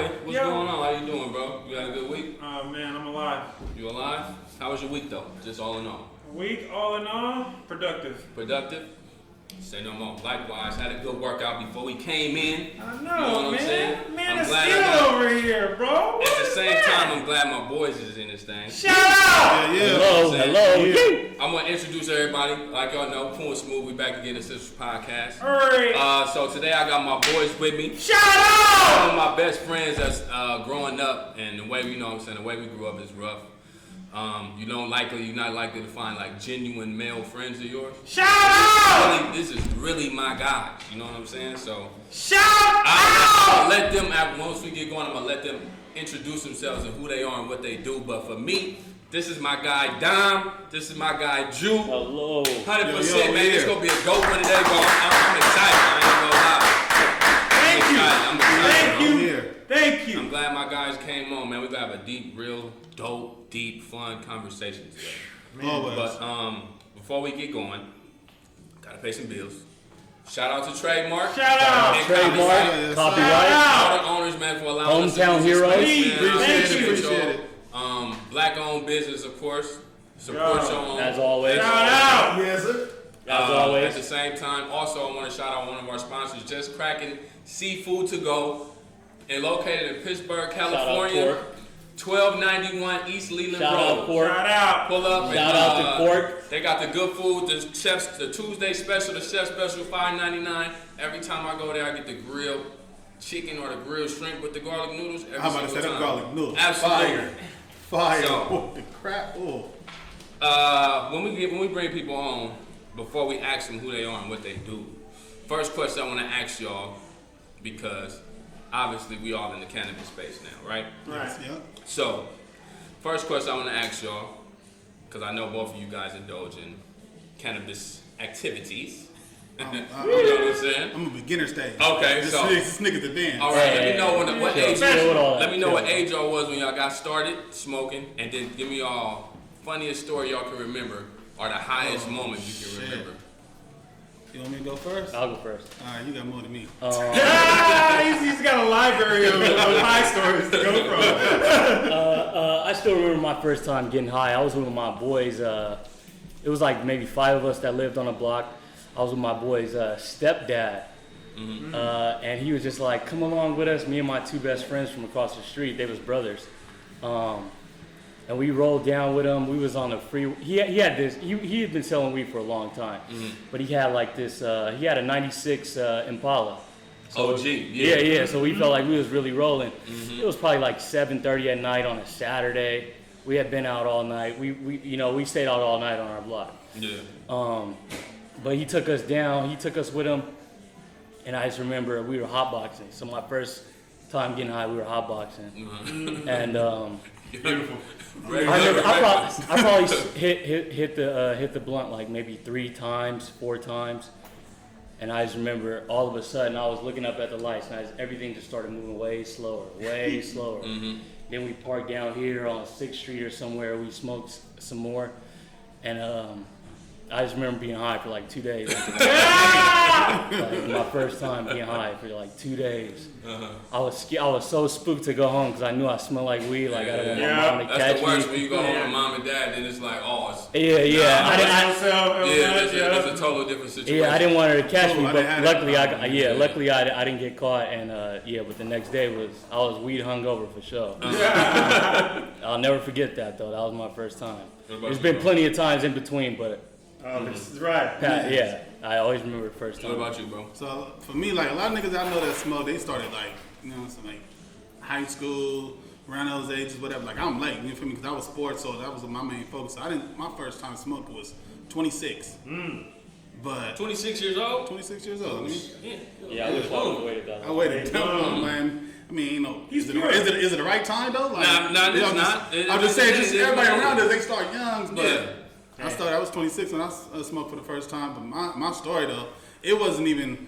boy. What's going on? How you doing, bro? You had a good week? Oh man, I'm alive. You alive? How was your week though? Just all in all. Week, all in all, productive. Productive? Say no more. Likewise, had a good workout before we came in. I know, you know what man. I'm saying? Man, I'm it's glad still over here, bro. At the same time, I'm glad my boys is in this thing. Shout out! Yeah. Hello. Yeah. I'm gonna introduce everybody. Like y'all know, Poo SmooV. We back again in this podcast. Alright. So today I got my boys with me. Shout out! One of my best friends that's growing up, and the way the way we grew up is rough. You're not likely to find like genuine male friends of yours. Shout out! This is really my guy. You know what I'm saying? So shout out! I'll let them. Once we get going, I'm gonna let them introduce themselves and who they are and what they do. But for me, this is my guy Dom. This is my guy Jew. Hello. 100%, man. It's gonna be a dope one today, bro. I'm excited. I ain't gonna lie. I'm excited. Thank you. I'm glad my guys came on, man. We gotta have a deep, real, dope, deep, fun conversation today. But before we get going, gotta pay some bills. Shout out to Trademark. Shout out. Trademark. Copyright. All the owners, man, for allowing us to Hometown use heroes. space, man. Appreciate it. Black-owned business, of course. Support your own. As always. Shout out. Yes, sir. As always. At the same time, also I want to shout out one of our sponsors, Just Cracking Seafood to Go, and located in Pittsburgh, California. 1291 East Leland Shout Road. out Pork. Shout out. Pull up. Shout out to Pork. They got the good food, the Tuesday special, the chef special, $5.99. Every time I go there, I get the grilled chicken or the grilled shrimp with the garlic noodles. I'm about to say that garlic noodles. Absolutely. Fire. So, the crap. Oh. when we bring people on, before we ask them who they are and what they do, first question I want to ask y'all, because obviously we all in the cannabis space now, right? Right. Yep. So, first question I want to ask y'all, because I know both of you guys indulge in cannabis activities. You know what I'm saying? I'm a beginner stage. Okay, this so nigga's a dance. all right, let me know what age. Let me know what Chill. age y'all was when y'all got started smoking, and then give me y'all funniest story y'all can remember, or the highest moment you can remember. You want me to go first? I'll go first. All right, you got more than me. He's got a library of high stories to go from. I still remember my first time getting high. I was with my boys. It was like maybe 5 of us that lived on the block. I was with my boy's stepdad. And he was just like, come along with us. Me and my 2 best friends from across the street, they was brothers. And we rolled down with him. We was on the freeway. He had been selling weed for a long time. But he had like this, he had a 96 Impala. So, OG, yeah. So we felt like we was really rolling. It was probably like 7:30 at night on a Saturday. We had been out all night. We stayed out all night on our block. Yeah. But he took us down. He took us with him. And I just remember we were hotboxing. So my first time getting high, we were hotboxing. And Beautiful. I probably hit the blunt like maybe 3 times, 4 times. And I just remember all of a sudden I was looking up at the lights and everything just started moving way slower. Then we parked down here on 6th Street or somewhere. We smoked some more. And I just remember being high for like 2 days. Like my first time being high for like 2 days. I was so spooked to go home because I knew I smelled like weed. Like I didn't want my mom to catch me. That's the worst when you go home with mom and dad, then it's like, oh, it's It's a totally different situation. Yeah, I didn't want her to catch me, but luckily I didn't get caught. And but the next day I was weed hungover for sure. I'll never forget that though. That was my first time. There's been plenty of times in between, but. This is right. Yeah, I always remember the first time. What about you, bro? So for me, like a lot of niggas I know that smoke, they started like, like high school, around those ages, whatever. Like I'm late, you feel me? Because I was sports, so that was my main focus. So my first time smoking was 26. But 26 years old? 26 years old. Yeah, I wish I would have waited that long. I waited that long, man. I mean, is it the right time though? Like, it's not. I'm just saying, just everybody around us, they start young, but. Yeah. I was 26 when I smoked for the first time, but my story though, it wasn't even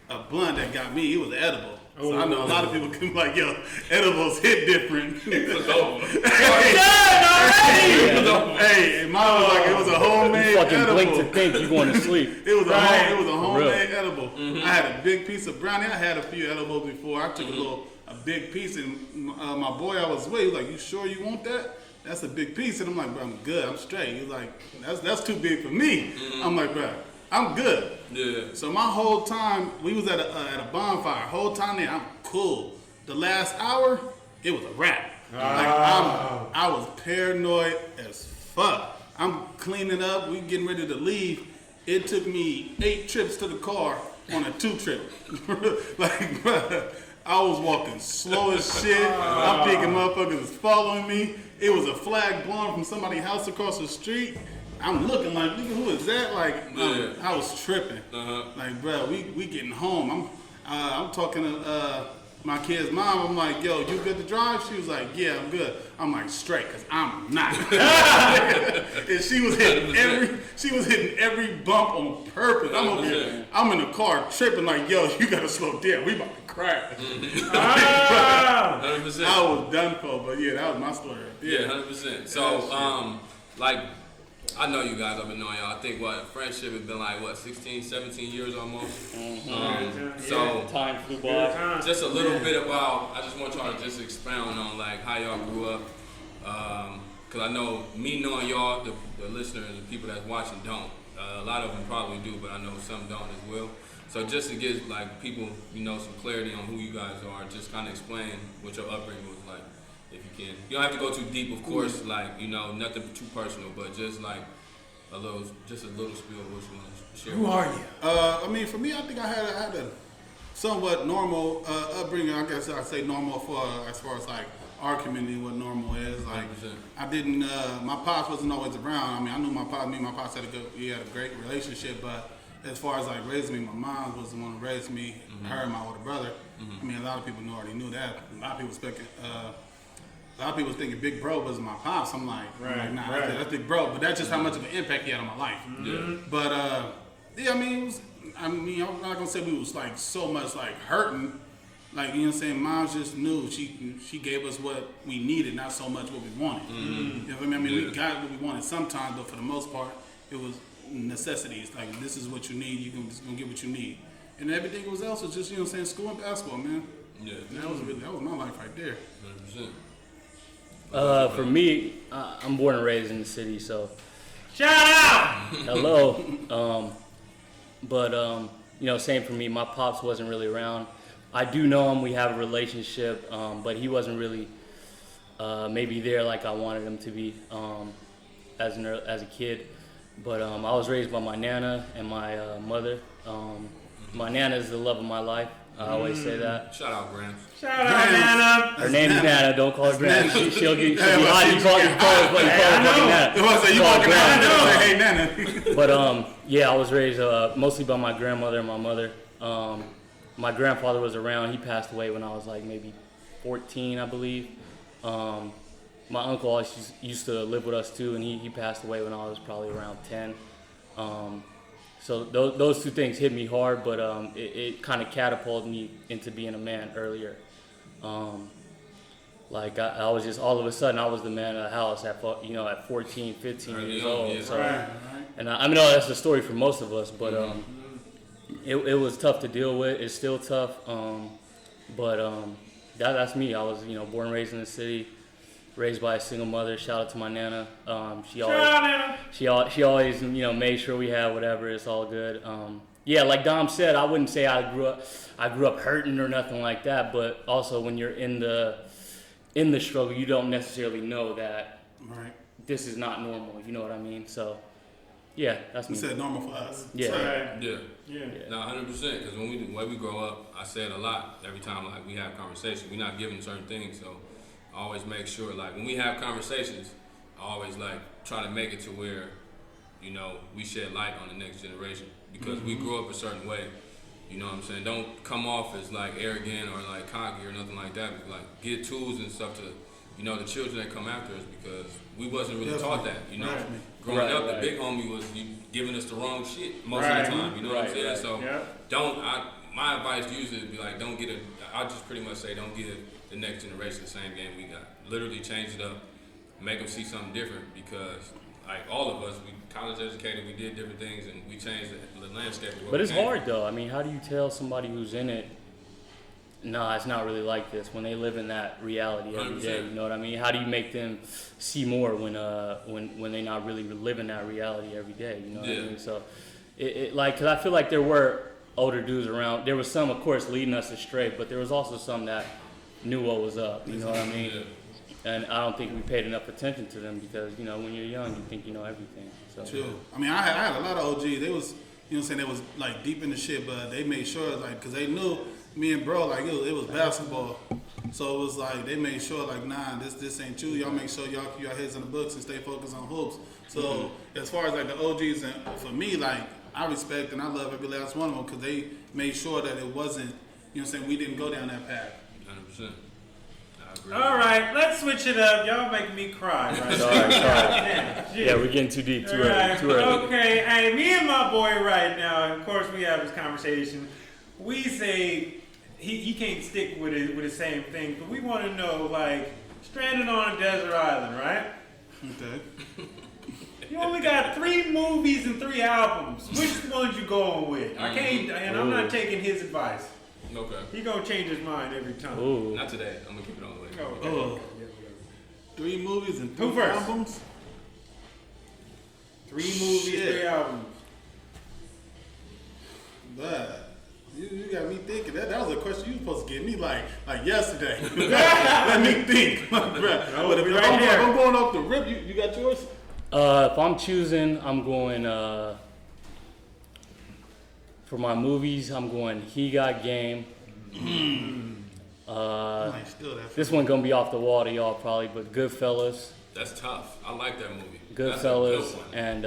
a blunt that got me, it was edible. So I know a lot of people can be like, yo, edibles hit different. It's over. Hey, mine was like, it was a homemade you fucking edible. blink to think you're going to sleep. It was a homemade real. edible. I had a big piece of brownie. I had a few edibles before. I took a big piece. And my boy I was with, he was like, "You sure you want that? That's a big piece." And I'm like, "Bro, I'm good. I'm straight." He was like, "That's too big for me." I'm like, "Bro, I'm good." Yeah. So my whole time, we was at a bonfire. Whole time there, I'm cool. The last hour, it was a wrap. Like I was paranoid as fuck. I'm cleaning up. We getting ready to leave. It took me 8 trips to the car on a 2 trip. Like, bruh, I was walking slow as shit. I'm thinking motherfuckers was following me. It was a flag blowing from somebody's house across the street. I'm looking like, nigga, who is that? Like, I was tripping. Like, bro, we getting home. I'm talking to my kid's mom. I'm like, "Yo, you good to drive?" She was like, "Yeah, I'm good." I'm like, "Straight, cause I'm not." And she was hitting every bump on purpose. I'm over here. I'm in the car tripping like, "Yo, you gotta slow down. We about to crash." 100%. I was done for, but yeah, that was my story. Yeah, 100%. So, like, I know you guys. I've been knowing y'all. I think friendship has been like 16, 17 years almost. So time flew by. just a little bit about. I just want y'all to just expound on like how y'all grew up. Cause I know me knowing y'all, the listeners, the people that's watching don't. A lot of them probably do, but I know some don't as well. So just to give like people, some clarity on who you guys are, just kind of explain what your upbringing was like. If you can, you don't have to go too deep, of course. Like nothing too personal, but just like a little spiel of what you want to share. Who are you? I mean, for me, I think I had a somewhat normal upbringing. I guess I'd say normal for as far as like our community, what normal is. Like 100%. I didn't. My pops wasn't always around. I mean, I knew my pops. Me and my pops had a great relationship, but as far as like raising me, my mom was the one who raised me. Her and my older brother. I mean, a lot of people already knew that. A lot of people expected. A lot of people was thinking Big Bro was my pops. I'm like, nah, that's Big Bro. But that's just how much of an impact he had on my life. But yeah, I mean, I'm not gonna say we was like so much like hurting. Like, you know what I'm saying? Mom just knew she gave us what we needed, not so much what we wanted. You know what I mean? We got what we wanted sometimes, but for the most part, it was necessities. Like, this is what you need. You're just gonna get what you need. And everything else was just, school and basketball, man. Yeah. That was my life right there. 100%. For me, I'm born and raised in the city, so Shout out! hello. Same for me. My pops wasn't really around. I do know him. We have a relationship, but he wasn't really maybe there like I wanted him to be as a kid. But I was raised by my nana and my mother. My nana is the love of my life. I always say that. Shout out, Gramps. Shout out, Nana! Her name's Nana. Don't call her Gramps. She'll be hot. You call her fucking Nana. Hey, Nana. But yeah, I was raised mostly by my grandmother and my mother. My grandfather was around. He passed away when I was like maybe 14, I believe. My uncle always used to live with us too, and he passed away when I was probably around 10. So those two things hit me hard, but it kind of catapulted me into being a man earlier. I was just all of a sudden I was the man of the house at 14, 15 years old. Yeah. So, Right. and I know that's the story for most of us, but it was tough to deal with. It's still tough, but that's me. I was born and raised in the city, raised by a single mother. Shout out to my nana. She always made sure we had whatever. It's all good. Yeah, like Dom said, I wouldn't say I grew up hurting or nothing like that. But also, when you're in the struggle, you don't necessarily know that this is not normal. You know what I mean? So, yeah, that's me. You said normal for us. Yeah. Right. Yeah. Yeah. No, 100%. Because when we grow up, I say it a lot every time like we have conversations. We're not given certain things, so I always make sure like when we have conversations, I always like try to make it to where we shed light on the next generation because we grew up a certain way. You know what I'm saying? Don't come off as like arrogant or like cocky or nothing like that. But, like get tools and stuff to the children that come after us because we wasn't really taught that. Growing up, the big homie was giving us the wrong shit most of the time. You know what I'm saying? So my advice usually would be like, I just pretty much say don't give the next generation the same game we got. Literally change it up, make them see something different because like all of us, we college educated, we did different things and we changed the landscape. But it's hard though. I mean, how do you tell somebody who's in it nah, it's not really like this. When they live in that reality every day, you know what I mean? How do you make them see more when they not really living that reality every day? You know what I mean? So, cause I feel like there were older dudes around. There was some, of course, leading us astray, but there was also some that knew what was up. You know what I mean? Yeah. And I don't think we paid enough attention to them because, you know, when you're young, you think you know everything. So. True. I mean, I had a lot of OGs. They was, you know what I'm saying, they was like deep in the shit, but they made sure, like, cause they knew me and bro, like it was basketball. So it was like, they made sure, like, nah, this ain't you. Y'all make sure y'all keep your heads in the books and stay focused on hoops. So as far as like the OGs, and for me, like, I respect and I love every last one of them because they made sure that it wasn't, you know what I'm saying, we didn't go down that path. 100%. All right, let's switch it up. Y'all making me cry. Right? Sorry. Yeah, we're getting too deep. Too early. Okay, hey, me and my boy right now, and of course we have this conversation. We say he can't stick with the same thing, but we want to know, like, stranded on a desert island, right? Okay. You only got 3 movies and 3 albums. Which ones you going with? I can't, and I'm not taking his advice. Okay. He gonna change his mind every time. Ooh. Not today. I'm gonna keep it on the way. Okay. 3 movies and 3 Who first? albums? 3 movies, Shit. 3 albums. But you got me thinking. That was a question you were supposed to give me like yesterday. Let me think. No, But if right I'm going off the rip, you got yours? If I'm choosing, I'm going for my movies. I'm going He Got Game. This one gonna be off the wall to y'all probably, but Goodfellas. That's tough. I like that movie. Goodfellas and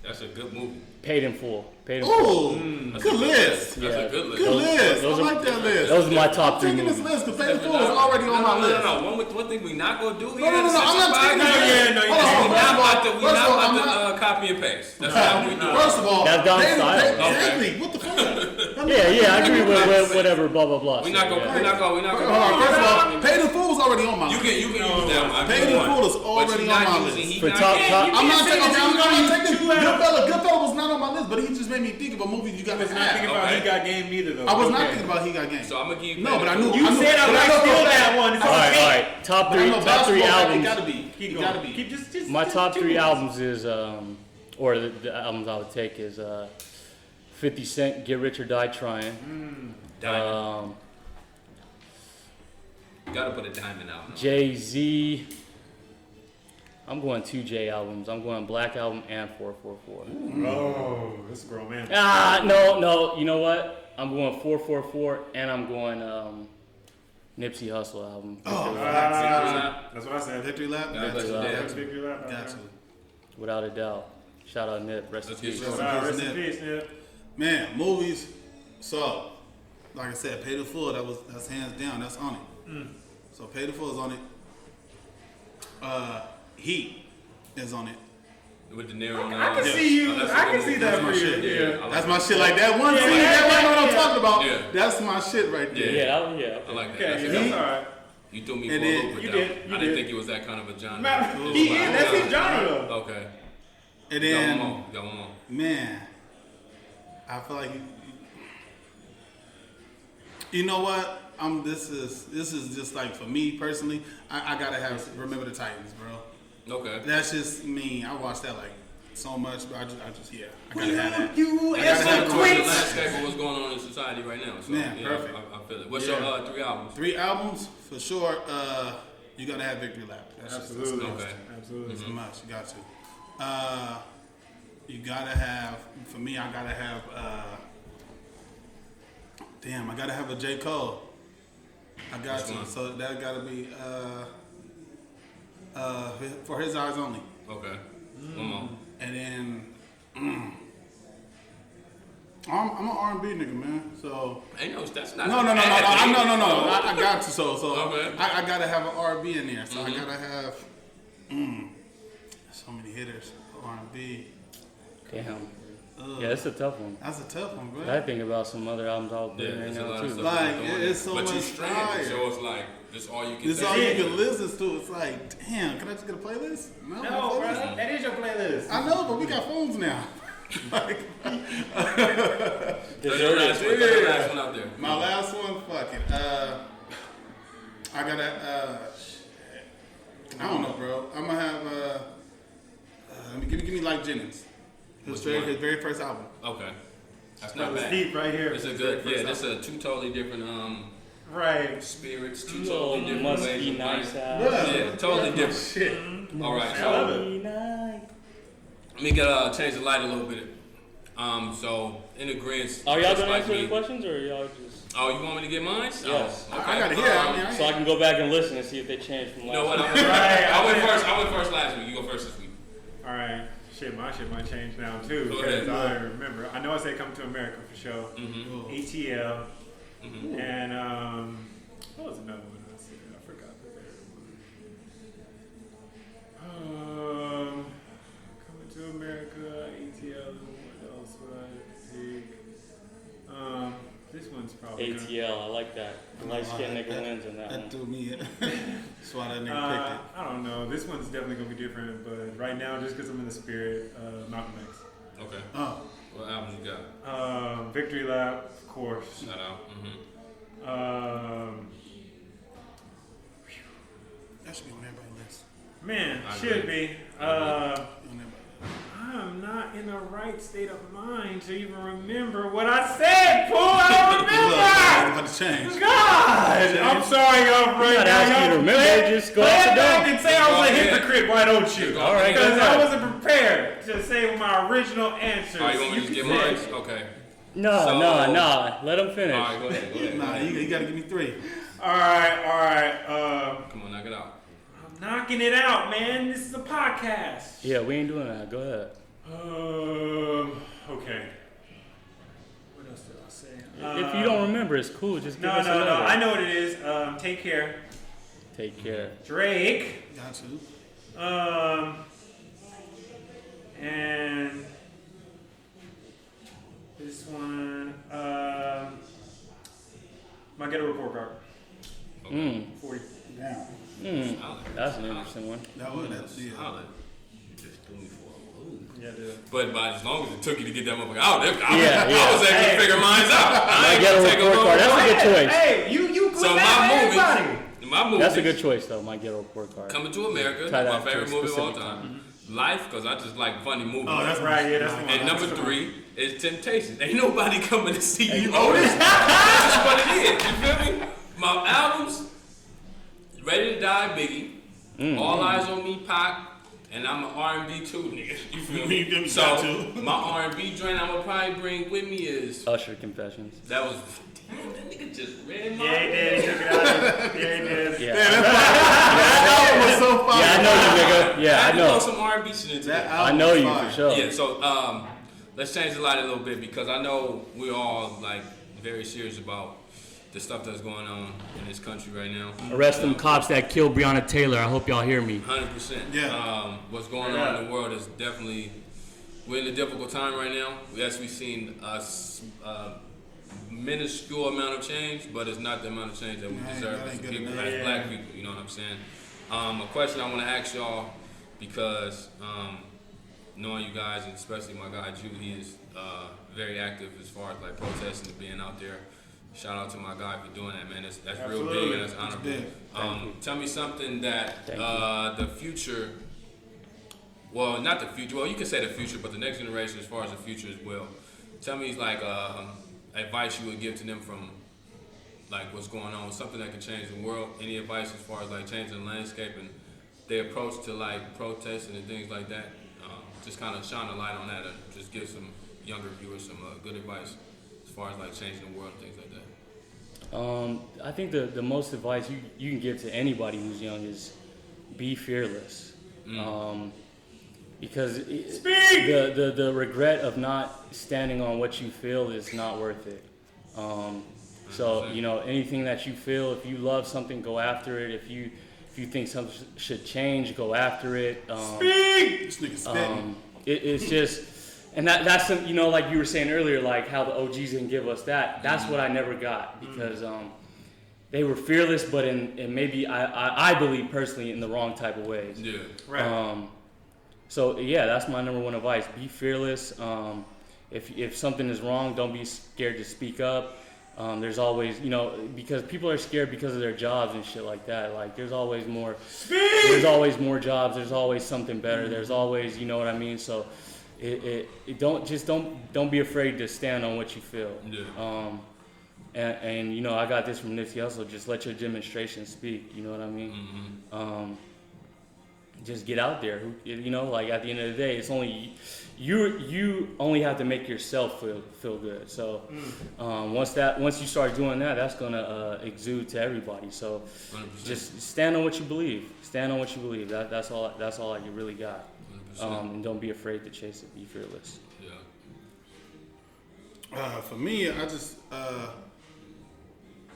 that's a good movie. Paid in Full. Ooh, good list. That's a good list. Good list. I like that list. Those are my top 3 I'm taking movies. this list because Paid in Full is already on my list. No. One thing we not gonna do here. No. I'm not taking this. We're not about to copy and paste. That's how we do it. First of all, that's Don's style. Exactly. What the fuck? Yeah, I agree with whatever, blah blah blah. We're not gonna. First of all, Paid in Full is already on my list. You can use that one. Paid in Full is already on my list. For top. I'm not taking Goodfellas was not on my list, but he just made me think of a movie you got to not thinking about He Got Game neither, though. I was not thinking about He Got Game. So I'm gonna give you. No, but I knew. You said I might steal that one. It's All right. Top three albums. It gotta be. Keep going. Keep just My top 3 albums is, or the albums I would take is 50 Cent, Get Rich or Die Trying. Diamond. You gotta put a diamond out. Jay-Z. I'm going 2 J albums. I'm going Black Album and 444. Oh, this is a grown man. No. You know what? I'm going 444 and I'm going Nipsey Hussle album. That's what I said. Victory Lap. Victory Lap. Got to. Without a doubt. Shout out Nip. Rest in peace. Rest in peace, Nip. Man, movies. So, like I said, Paid in Full. That's hands down. That's on it. So Paid in Full is on it. Heat is on it. With De Niro. I can see you. I can see that for you. Yeah. That's my shit. Like that one scene. That one I'm talking about. Yeah. That's my shit right there. Yeah. I like that. Okay, that's all right. You threw me for a loop with that one. I didn't think he was that kind of a genre. He is. That's his genre, though. Okay. And then, Got one more. man, I feel like you know what? This is just like for me personally. I gotta have Remember the Titans, bro. Okay. That's just me. I watched that like so much, but I just I gotta have that. You I gotta have the landscape of what's going on in society right now. So, Man, yeah, perfect. I feel it. What's your 3 albums? 3 albums for sure. You gotta have Victory Lap. That's Absolutely. Okay. Absolutely. That's much. You got to. You gotta have. For me, I gotta have. I gotta have a J. Cole. I got to. So that gotta be For His Eyes Only. Okay. One more. And then I'm an R&B nigga, man. So Ain't no, that's not. no. I got to. So Okay. I gotta have an R&B in there. So I gotta have so many hitters. R&B. Damn. Yeah, it's a tough one. That's a tough one, bro. I think about some other albums I'll put in right there's a lot now of too. stuff Like, going on. it's so But much you stranded, fire. so it's like, this all you can This say. all you can listen to. It's like, damn, can I just get a playlist? No, bro. That is your playlist. I know, but we got phones now. Like, What's your last one out there? my last one, fuck I gotta. I don't know, bro. I'm gonna have. Give me like Jennings. His very first album. Okay. That's not It's bad. deep right here. It's a good, yeah, that's a two totally different right. spirits, two totally different must ways be of nice life. out. Yeah, totally different. Shit. All right, I love so it. let me change the light a little bit. So in agreement. Are y'all gonna like answer the me- questions or y'all just? Oh, you want me to get mine? Yes. Oh, okay. I gotta hear. So I can go back and listen and see if they changed from You last know what? week. I went first last week. You go first this week. All right. My shit might change now too. Go Because ahead. I remember. I know I said Come to America for sure. Mm-hmm. ATL. Mm-hmm. And what was another one I said? I forgot the third one. Coming to America, ATL. What else would I pick? This one's probably gonna- ATL, I like that. Light skinned nigga wins in that That one. threw me in. That's why that nigga picked I don't know. This one's definitely gonna be different, but right now, just because I'm in the spirit, Malcolm X. Okay. it. Oh, What album you got? Victory Lap, of course. Shout out. Mm-hmm. that should be on everybody's list. Man, I should agree. be. On everybody's list. I'm not in the right state of mind to even remember what I said, Pooh. I don't Look, remember. about to change. God, I'm sorry, y'all. Right not now, asking you to remember, play- just go play off it the back dome. and say I was a Go ahead. hypocrite. Why don't you? All right, because go I ahead. wasn't prepared to say my original answers. All right, you want me to just get mine? Okay. No, So- no. Let them finish. All right, go ahead. Nah, you gotta give me 3. All right. Come on, knock it out. I'm knocking it out, man. This is a podcast. Yeah, we ain't doing that. Go ahead. Okay. What else did I say? If you don't remember, it's cool. Just give No. us another. I know what it is. Take care. Take care. Drake. Got you. And this one. My Ghetto Report Card. 40. Damn. Solid. That's an interesting one. That's yeah. Solid. You just threw me for a loop. Yeah, dude. But as long as it took you to get that motherfucker out, I Yeah. was able to figure mine out. I My ain't Ghetto gonna take a Report long Card. That's a ride. good choice. Hey, you So quit that everybody. my movies. That's a good choice, though. My Ghetto Report Card. Coming to America, Tie my that to a favorite movie of all specific time. Life, because I just like funny movies. Oh, that's right. Yeah, that's the one. And number That's the one. 3 is Temptations. Ain't nobody coming to see you. Otis. That's just what it is. You feel me? My albums, Ready to Die, Biggie. All Eyes on Me, Pac. And I'm an R&B too, nigga. You feel me? You feel me? So Got to. my R&B joint I'm gonna probably bring with me is Usher Confessions. that was damn that nigga just read my Yeah, he did. He took it out. Yeah, he did. Yeah. That album was so fire. Yeah, I know you, nigga. Yeah, I had to know. throw some R&B shit into That that. I album know was you fire. for sure. Yeah, so let's change the light a little bit because I know we're all like very serious about the stuff that's going on in this country right now. Arrest them cops that killed Breonna Taylor. I hope y'all hear me. 100%. Yeah. What's going on in the world is definitely, we're in a difficult time right now. Yes, we've seen a minuscule amount of change, but it's not the amount of change that we deserve that as ain't good people, enough. as black people, you know what I'm saying? A question I want to ask y'all, because knowing you guys, and especially my guy Jew, he is very active as far as like protesting and being out there. Shout out to my guy for doing that, man. That's real big and that's honorable. big. Tell me something that Thank the future, well, not the future, well, you can say the future, but the next generation as far as the future as well. Tell me like advice you would give to them from like what's going on, something that can change the world. Any advice as far as like changing the landscape and their approach to like protesting and things like that? Just kind of shine a light on that and just give some younger viewers some good advice as far as like changing the world and things like that. I think the most advice you can give to anybody who's young is be fearless. Because the regret of not standing on what you feel is not worth it. So, you know, anything that you feel, if you love something, go after it. If you think something should change, go after it. This nigga spitting. It's just, and that's some, you know, like you were saying earlier, like how the OGs didn't give us that. That's what I never got because they were fearless, but in maybe I believe personally in the wrong type of ways. Yeah. Right. So yeah, that's my number one advice. Be fearless. If something is wrong, don't be scared to speak up. There's always, because people are scared because of their jobs and shit like that. Like, there's always more. There's always more jobs. There's always something better. There's always, you know what I mean. So, don't be afraid to stand on what you feel. Yeah. And I got this from Nipsey Hussle. Just let your demonstration speak. You know what I mean. Mm-hmm. Just get out there. Like at the end of the day, it's only you only have to make yourself feel good. So once you start doing that, that's gonna exude to everybody. So 100%. just stand on what you believe. Stand on what you believe. That's all you really got. 100%. And don't be afraid to chase it. Be fearless. Yeah. For me, I just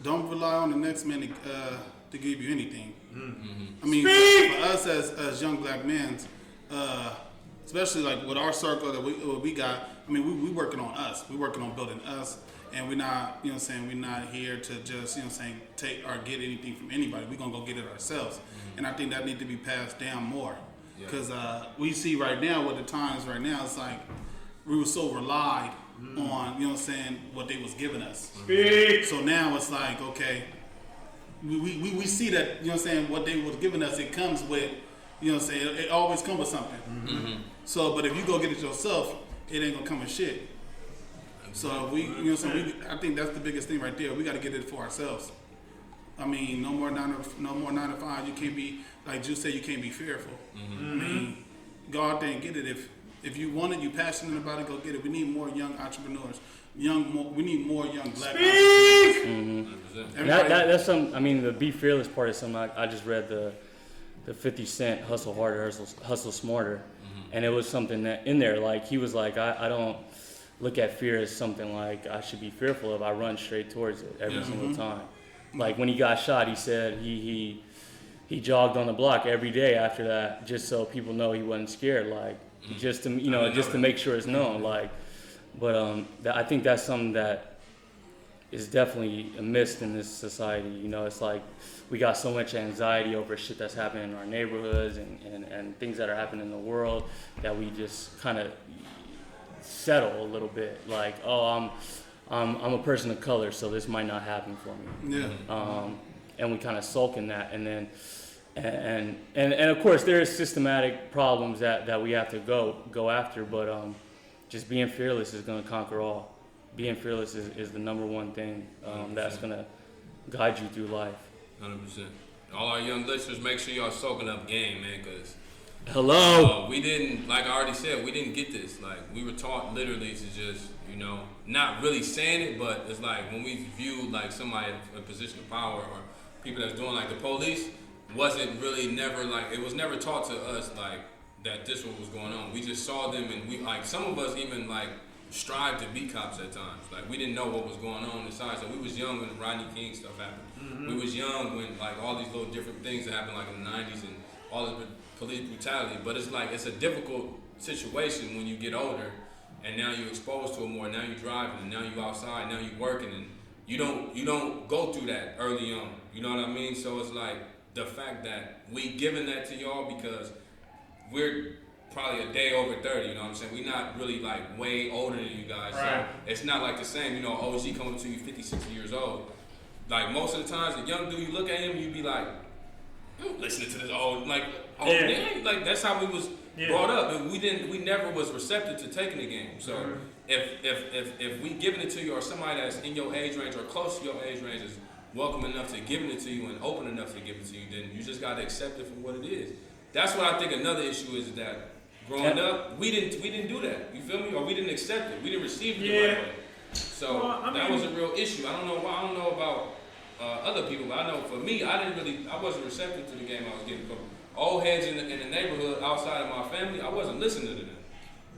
don't rely on the next man to give you anything. Mm-hmm. I mean, for us as young black men, especially like with our circle that we got, I mean, we working on us. We working on building us, and we're not, we're not here to just, take or get anything from anybody. We're gonna go get it ourselves, and I think that need to be passed down more, because we see right now with the times right now, it's like we were so relied on, what they was giving us. So now it's like, okay. We see that, what they was giving us, it comes with, it always comes with something. Mm-hmm. So, but if you go get it yourself, it ain't gonna come with shit. So I think that's the biggest thing right there. We got to get it for ourselves. I mean, no more 9 to 5. You can't be, like Juice said, you can't be fearful. Mm-hmm. I mean, go out there and get it. If you want it, you're passionate about it, go get it. We need more young entrepreneurs. We need more young black entrepreneurs. Mm-hmm. That's some. I mean, the be fearless part is something I just read the 50 Cent Hustle Harder, Hustle Smarter, and it was something that in there, like he was like, I don't look at fear as something like I should be fearful of. I run straight towards it every single time. Like when he got shot, he said he jogged on the block every day after that, just so people know he wasn't scared. Like just to make sure it's known. Like. But I think that's something that is definitely missed in this society. It's like we got so much anxiety over shit that's happening in our neighborhoods and things that are happening in the world that we just kind of settle a little bit. Like, oh, I'm a person of color, so this might not happen for me. Yeah. And we kind of sulk in that, and then and of course there is systematic problems that we have to go after, but just being fearless is going to conquer all. Being fearless is the number one thing that's going to guide you through life. 100%. All our young listeners, make sure y'all soaking up game, man, because we didn't, like I already said, we didn't get this. Like, we were taught literally to just, not really saying it, but it's like when we viewed like somebody in a position of power or people that's doing like the police, wasn't really never like, it was never taught to us like, that this was going on. We just saw them, and we like some of us even like strived to be cops at times. Like we didn't know what was going on inside. So we was young when the Rodney King stuff happened. Mm-hmm. We was young when like all these little different things that happened like in the 90s and all the police brutality. But it's like it's a difficult situation when you get older, and now you're exposed to it more. Now you're driving, and now you're outside, now you're working, and you don't go through that early on. You know what I mean? So it's like the fact that we giving that to y'all because we're probably a day over 30, you know what I'm saying? We're not really like way older than you guys. Right. So it's not like the same, OG coming to you 50, 60 years old. Like most of the times, the young dude, you look at him, you be like, listening to this old, like, man. Like that's how we was brought up. And we never was receptive to taking the game. So if we giving it to you or somebody that's in your age range or close to your age range is welcome enough to giving it to you and open enough to give it to you, then you just got to accept it for what it is. That's what I think another issue is that growing up, we didn't do that. You feel me? Or we didn't accept it. We didn't receive it the right way. So that was a real issue. I don't know why. I don't know about other people, but I know for me, I wasn't receptive to the game I was getting from old heads in the neighborhood outside of my family. I wasn't listening to them.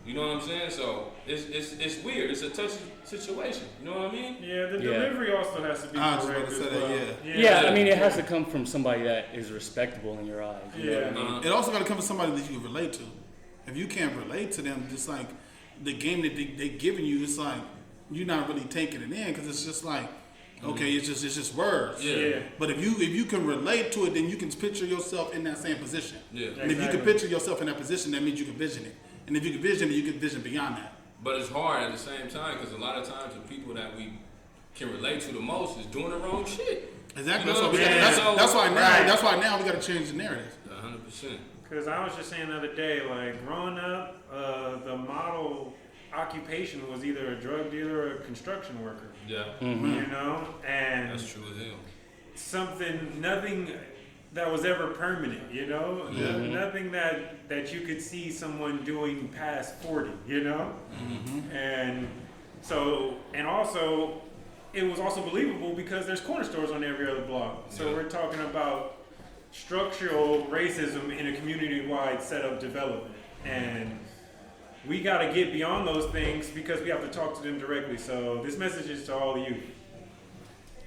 You know what I'm saying? So it's weird. It's a touchy situation. You know what I mean? Yeah, the delivery also has to be correct as well. Yeah, I mean, it has to come from somebody that is respectable in your eyes. You know what I mean? It also got to come from somebody that you can relate to. If you can't relate to them, just like the game that they giving you, it's like you're not really taking it in because it's just like, okay, it's just words. Yeah. But if you can relate to it, then you can picture yourself in that same position. Yeah. And if you can picture yourself in that position, that means you can vision it. And if you can vision it, you can vision beyond that. But it's hard at the same time because a lot of times the people that we can relate to the most is doing the wrong shit. Exactly. You know That's why now. Right. That's why now we got to change the narrative. 100%. Because I was just saying the other day, like growing up, the model occupation was either a drug dealer or a construction worker. Yeah. You know, and That's true as hell. nothing that was ever permanent. You know, Yeah. nothing that you could see someone doing past 40. You know, and so also. It was also believable because there's corner stores on every other block. So Yeah. we're talking about structural racism in a community-wide setup development. And we got to get beyond those things because we have to talk to them directly. So this message is to all of you.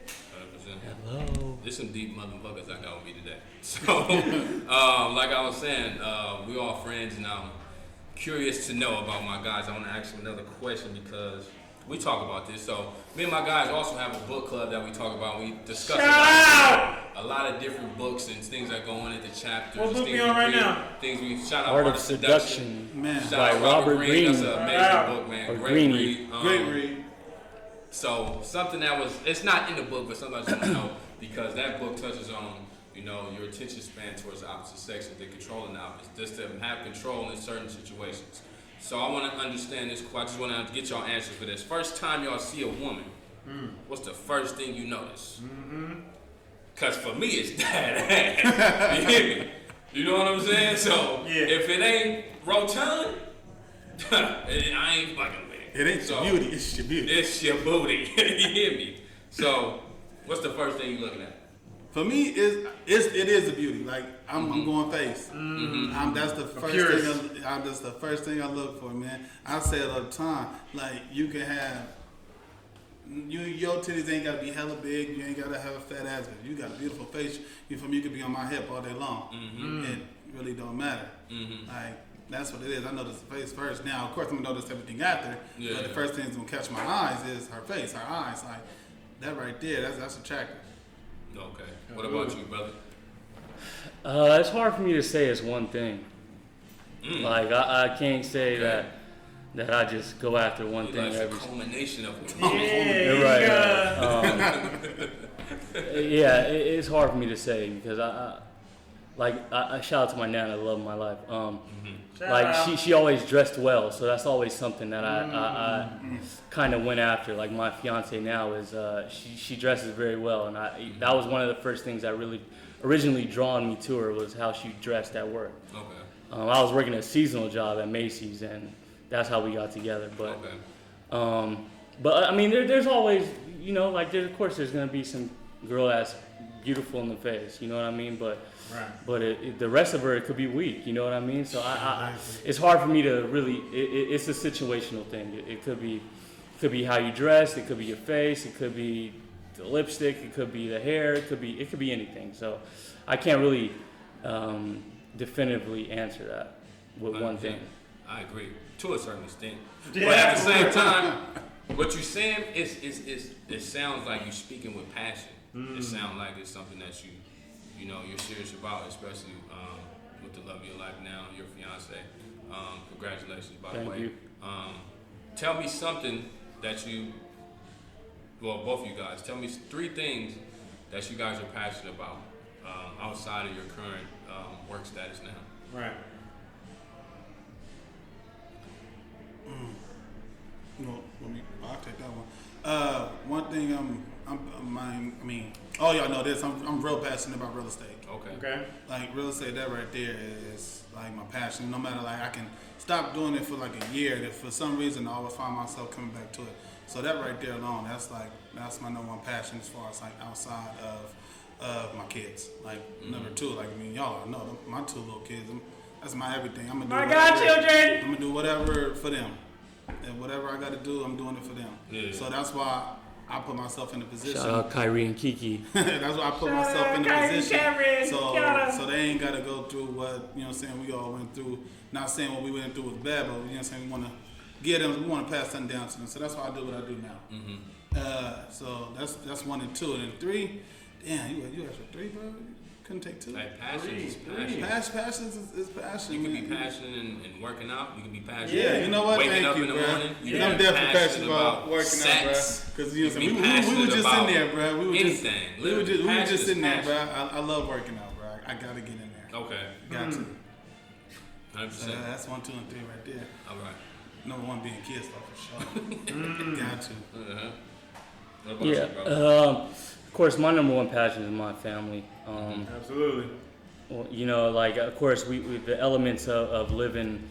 100%. Hello. There's some deep motherfuckers I got with me today. So, like I was saying, we all friends, and I'm curious to know about my guys. I want to ask you another question because we talk about this. So, me and my guys also have a book club that we talk about. We discuss a lot of different books and things that go on at the chapters. What book things we on right now? Things we shout out Art Art of Seduction. Man. Shout By out Robert Greene. Greene. That's an amazing book, man. Or Great Greene. read. Great read. So something that was, it's not in the book, but something I just want to know because that book touches on, you know, your attention span towards the opposite sex and the controlling the opposite, just to have control in certain situations. So I want to understand this. I just want to get y'all answer for this. First time y'all see a woman, what's the first thing you notice? Cause for me it's that ass. You hear me? You know what I'm saying? So if it ain't rotund, I ain't fucking with it. It ain't your beauty. It's your beauty. It's your booty. You hear me? So what's the first thing you looking at? For me, it is a beauty. Like I'm going face. That's the first thing I look for, man. I say it all the time. Like you can have your titties ain't gotta be hella big. You ain't gotta have a fat ass, but you got a beautiful face. You from you could be on my hip all day long. It really don't matter. Like that's what it is. I notice the face first. Now, of course, I'm gonna notice everything after. But the first thing that's gonna catch my eyes is her face, her eyes. Like that right there. That's attractive. Okay. What about you, brother? It's hard for me to say it's one thing. Like I can't say that I just go after one thing Like every. a culmination of it. You're right. Yeah, it's hard for me to say because I shout out to my nan. I love my life. Like she always dressed well, so that's always something that I kind of went after. Like my fiance now is she dresses very well, and that was one of the first things that really originally drawn me to her was how she dressed at work. Okay. I was working a seasonal job at Macy's, and that's how we got together. But but I mean, there's always, you know, like of course there's gonna be some girl that's beautiful in the face, you know what I mean? But the rest of her, it could be weak, you know what I mean? So it's hard for me to really. It's a situational thing. It could be how you dress. It could be your face. It could be the lipstick. It could be the hair. It could be anything. So I can't really definitively answer that with one thing. I agree to a certain extent, but at the same time, what you're saying is it sounds like you're speaking with passion. It sounds like it's something that you know you're serious about, especially with the love of your life now, your fiance. Congratulations, by the way. Thank you. Tell me something that both of you guys, tell me 3 things that you guys are passionate about outside of your current work status now. Right. Well, I'll take that one. One thing y'all know this. I'm real passionate about real estate. Okay. Like real estate, that right there is like my passion. No matter like I can stop doing it for like a year. If for some reason I always find myself coming back to it. So that right there alone, that's my number one passion as far as like outside of my kids. Like number 2, like y'all know them, my 2 little kids. That's my everything. I'm gonna do My whatever- godchildren! I'm gonna do whatever for them. And whatever I gotta do, I'm doing it for them. Yeah. So that's why I put myself in a position. Shout out Kyrie and Kiki. That's why I put myself in a Kyrie, position. Cameron, So they ain't gotta go through what, you know what I'm saying, we all went through. Not saying what we went through was bad, but you know what I'm saying, we wanna pass something down to them. So that's why I do what I do now. So that's 1 and 2. And then 3, damn, you asked for 3, bro? Couldn't take two. Like passion is passion. Passion is passion. You can man. be passionate in working out. You can be passionate. Yeah, you know what? Waking Thank up you, in the bro. morning. You I'm can be definitely passionate about working sex. out, bro. Because You can be passionate we were just about in there, bro. We were anything. Just, we were Passion just is sitting there, passion. bro. I love working out, bro. I gotta get in there. Okay. Got to. 100%. So that's 1, 2, and 3 right there. All right. Number 1 being kids, though, for sure. Got to. Uh-huh. What about Yeah. you, bro? Of course, my number one passion is my family. Absolutely. Well, you know, like of course, we the elements of living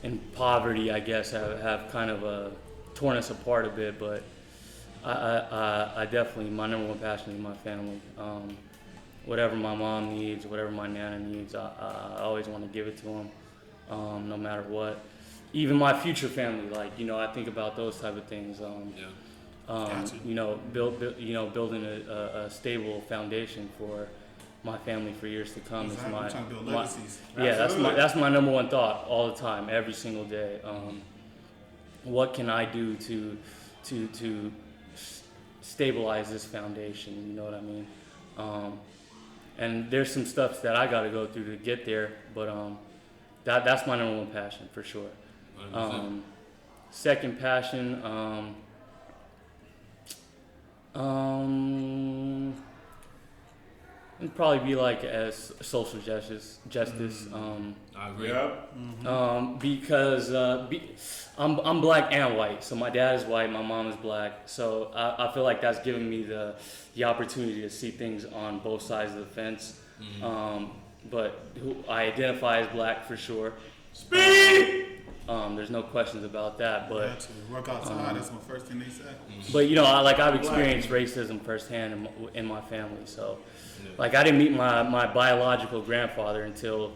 in poverty, I guess, have kind of torn us apart a bit. But I definitely, my number one passion is my family. Whatever my mom needs, whatever my nana needs, I always want to give it to them, no matter what. Even my future family, like, you know, I think about those type of things. Gotcha. You know, building a stable foundation for my family for years to come Exactly. is my, I'm trying to build my legacies. yeah. Absolutely. That's my number one thought all the time, every single day. What can I do to stabilize this foundation? You know what I mean? And there's some stuff that I got to go through to get there, but that's my number one passion for sure. 100%. Second passion, it'd probably be like as social justice. I agree. Yep. Because I'm black and white, so my dad is white, my mom is black, so I feel like that's given me the opportunity to see things on both sides of the fence. But I identify as black for sure. Speed. There's no questions about that, but Got to work outside. That's my first thing they say. but you know, I've experienced racism firsthand in my family. So, like, I didn't meet my biological grandfather until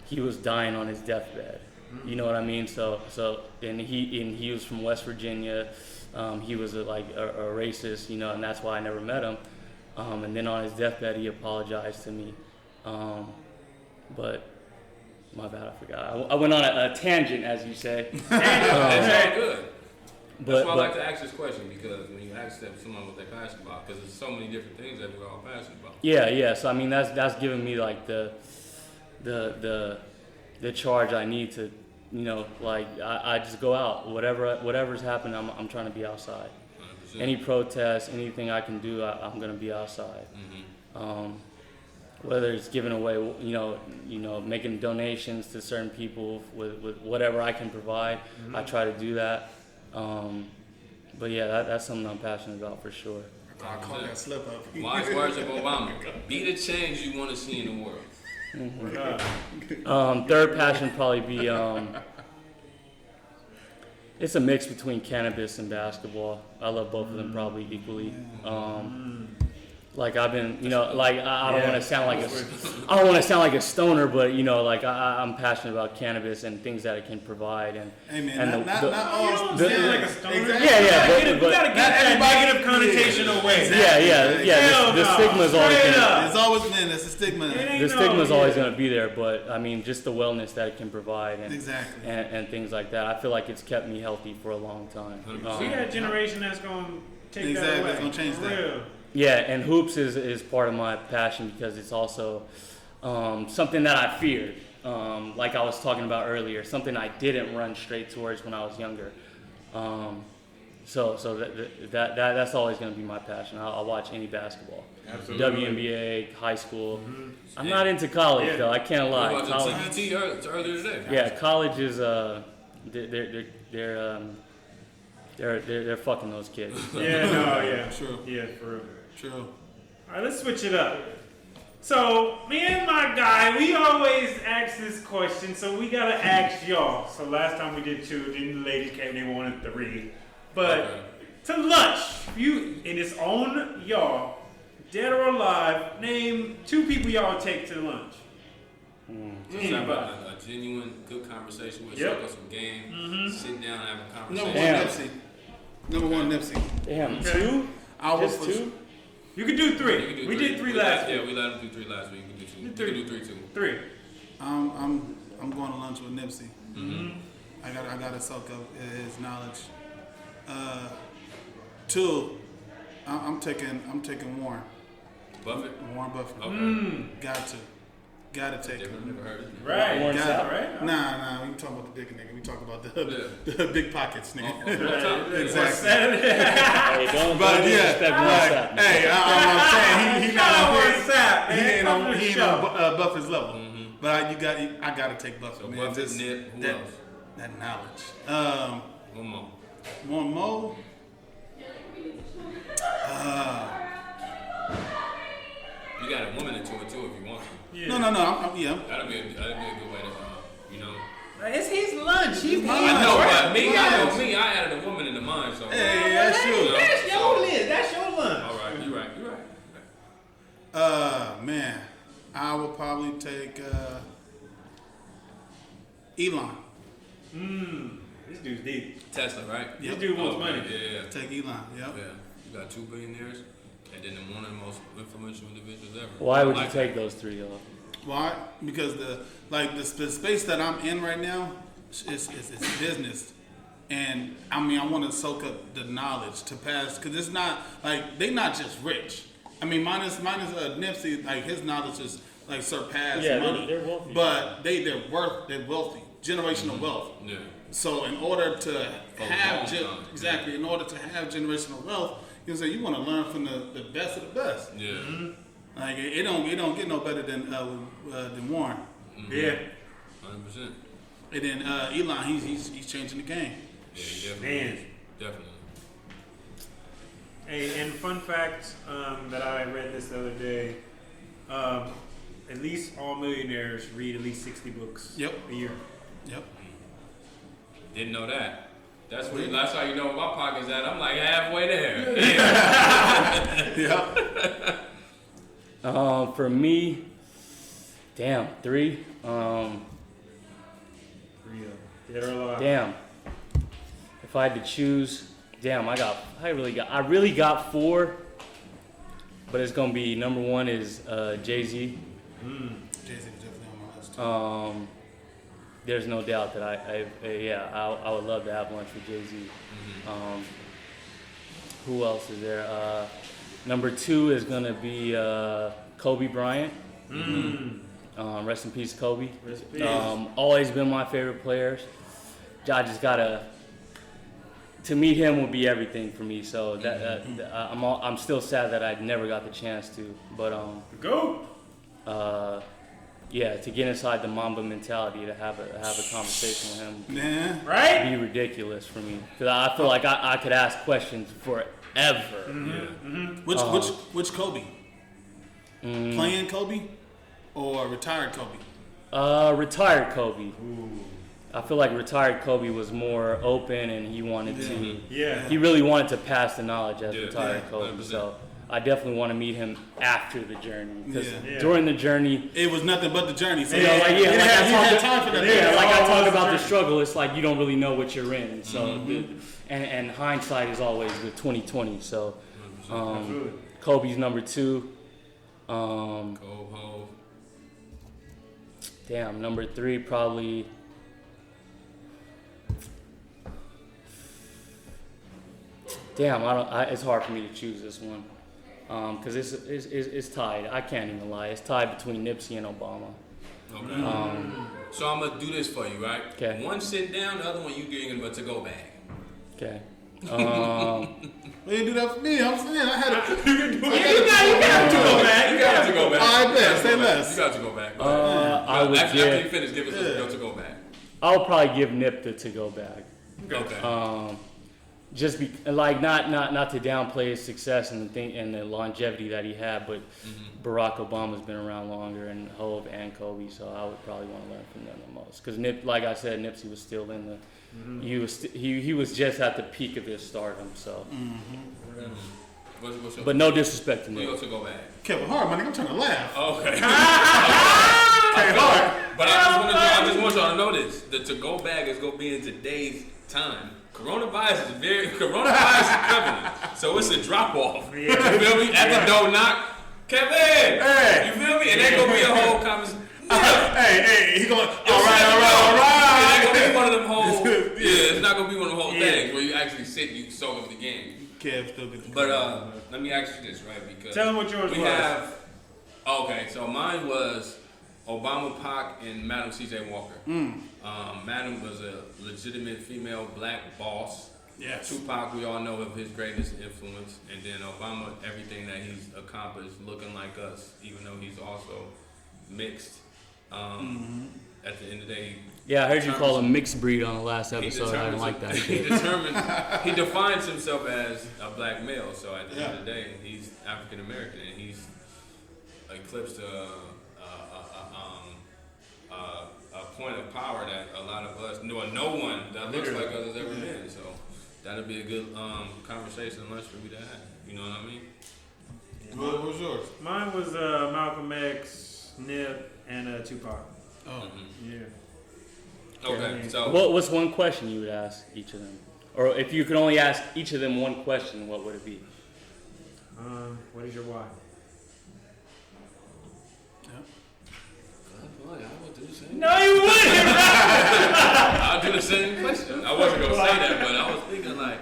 he was dying on his deathbed. You know what I mean? So and he was from West Virginia. He was a racist, you know, and that's why I never met him. And then on his deathbed, he apologized to me. But my bad, I forgot. I went on a tangent, as you say. It's all good. That's why I like but to ask this question, because when you ask someone what they're passionate about, because there's so many different things that we're all passionate about. yeah. So I mean, that's given me like the charge I need to, you know, like I just go out. Whatever's happening, I'm trying to be outside. 100%. Any protest, anything I can do, I'm gonna be outside. Whether it's giving away, you know, making donations to certain people with whatever I can provide, I try to do that. But yeah, that's something I'm passionate about for sure. I call that slip up. Wise words of Obama. Be the change you want to see in the world. Third passion probably be it's a mix between cannabis and basketball. I love both of them probably equally. Like I've been, you know, like I don't want to sound like a stoner, but you know, like I'm passionate about cannabis and things that it can provide, and Hey man, and not all. You don't sound like a stoner. Exactly. yeah, We gotta get that negative connotation away. yeah. The stigma's always Straight gonna, up. There's always man. That's a stigma. the stigma's always gonna be there, but I mean, just the wellness that it can provide, and Exactly. and things like that. I feel like it's kept me healthy for a long time. 100%. We got a generation that's gonna take that Exactly, away. it's gonna change For that. real. Yeah, and hoops is part of my passion because it's also something that I feared. Like I was talking about earlier, something I didn't run straight towards when I was younger. So that's always going to be my passion. I'll watch any basketball. Absolutely. WNBA, high school. I'm not into college though. I can't lie. What about College, the TBT earlier today? yeah, college is they're fucking those kids. Yeah, no, yeah. True. Yeah, for real. True. All right, let's switch it up. So, me and my guy, we always ask this question, so we gotta ask y'all. So last time we did 2, then the ladies came, they wanted 3. But Okay. to lunch, you, and it's on y'all, dead or alive, name 2 people y'all take to lunch. Just have a genuine, good conversation with Yep. us some game, sit down and have a Number conversation. one, Nipsey. Damn, Okay. 2? I will Just for 2? You can do You 3. can do We three. did 3 last week. Yeah, we let him do 3 last week. We can do 2. Three. You can do 3 too. 3. I'm going to lunch with Nipsey. I got to soak up his knowledge. 2, I'm taking Warren. Buffett? Warren Buffett. Okay. Gotta take him. Never heard it. Right. Warren Got it, Sapp. right? Nah, we talking about the dick nigga. We talking about the big pockets nigga. Exactly. Hey, don't But disrespect Warren Sapp, man. hey, I'm saying he Shout out not Warren Sapp, he man. ain't Come on to the he ain't show. on Buffett's level. But I gotta take Buffett. So man. Buffett, Just Nip, who that, else? that knowledge. One more. One more. You got a woman into it too if you want to. Yeah. No. I'm That'd be a good way to, you know. It's his lunch. He's I know, but me, Lunch. I added a woman into mine, so. Hey, that's true. That's your list. That's your lunch. All right, you're right. Man, I would probably take Elon. This dude's deep. Tesla, right? Yep. This dude wants money. Yeah. Take Elon. Yep. Yeah. You got 2 billionaires, and then one of the most influential individuals ever. Why would you Like take those three off? Why? Because the space that I'm in right now is business, and I mean I want to soak up the knowledge to pass because it's not like they not just rich. I mean minus Nipsey, like his knowledge is like surpassed money, they're wealthy. but they're wealthy, generational wealth. Yeah. So in order to have long time. in order to have generational wealth, you want to learn from the best of the best. Yeah. Like it don't get no better than Warren. Yeah. 100%. And then Elon, he's changing the game. Yeah, he definitely. Man. is. Definitely. Hey, and fun fact that I read this the other day, at least all millionaires read at least 60 books Yep. a year. Yep. Didn't know that. That's how you know where my pocket's at. I'm like halfway there. Yep. For me, damn, 3. Real. Dead or alive. Damn. If I had to choose, I really got 4, but it's gonna be number 1 is Jay-Z. Jay-Z was definitely on my list too. There's no doubt that I would love to have lunch with Jay-Z. Who else is there? Number 2 is gonna be Kobe Bryant. Rest in peace, Kobe. Rest in peace. Always been my favorite players. I just to meet him would be everything for me. So I'm still sad that I never got the chance to. But Go. to get inside the Mamba mentality, to have a conversation with him, Man. Right? would be ridiculous for me. Because I feel like I could ask questions forever. Which Kobe? Playing Kobe or retired Kobe? Retired Kobe. Ooh. I feel like retired Kobe was more open, and he wanted to. Yeah. He really wanted to pass the knowledge as Yeah, retired yeah, Kobe. 100%. So I definitely want to meet him after the journey, because Yeah. during the journey, It was nothing but the journey. So you know, like he had time for that. I talk the about the journey. struggle. It's like you don't really know what you're in. So and hindsight is always the 20/20. So Absolutely. Kobe's number 2. Go Ho. Damn, number 3 probably. Damn, it's hard for me to choose this one, because it's tied. I can't even lie. It's tied between Nipsey and Obama. Okay. So I'm gonna do this for you, right? 'Kay. One sit down, the other one you getting a to go bag. Okay. They didn't do that for me. I'm saying I had to. You got to go back. You got to go back. All right, bet. Say You less. got to go back. I would after give. you finish, give us a to go back. I'll probably give Nip the to-go bag. Okay. Just like not to downplay his success and the longevity that he had, but Barack Obama's been around longer, and Hov and Kobe, so I would probably want to learn from them the most. Because like I said, Nipsey was still in the. He was just at the peak of his stardom. So. What's your But no disrespect to who you Nip. to go back? Kevin Hart, man, I'm trying to laugh. Okay. Kevin Hart. But I just want y'all to know this: the to-go bag is gonna be in today's time. Coronavirus is prevalent, so it's a drop off. Yeah. You feel me? At the door knock, Kevin. Hey. You feel me? And there's gonna be a whole conversation. Hey, he going. All right. And there's gonna be one of them whole. Yeah, it's not gonna be one of the whole things where you actually sit and you soak up the game. Kev still gets the But let me ask you this, right? Because tell them what yours we was. have. Okay, so mine was Obama, Pac, and Madam C.J. Walker. Madam was a legitimate female black boss. Yes. Tupac, we all know of his greatest influence, and then Obama, everything that he's accomplished, looking like us, even though he's also mixed. At the end of the day, Yeah, I heard you call him mixed breed on the last episode. I didn't determines- like that. he defines himself as a black male. So at the end of the day, he's African American, and he's eclipsed a point of power that a lot of us, no one that looks like us has ever been. So that'll be a good conversation lunch for me to have. You know what I mean? What was yours? Mine was Malcolm X, Nip, and Tupac. Oh. Yeah. Okay, so What's one question you would ask each of them? Or if you could only ask each of them one question, what would it be? What is your why? I would do the same. No, you wouldn't. I'll do the same question. I wasn't gonna say that, but I was thinking like,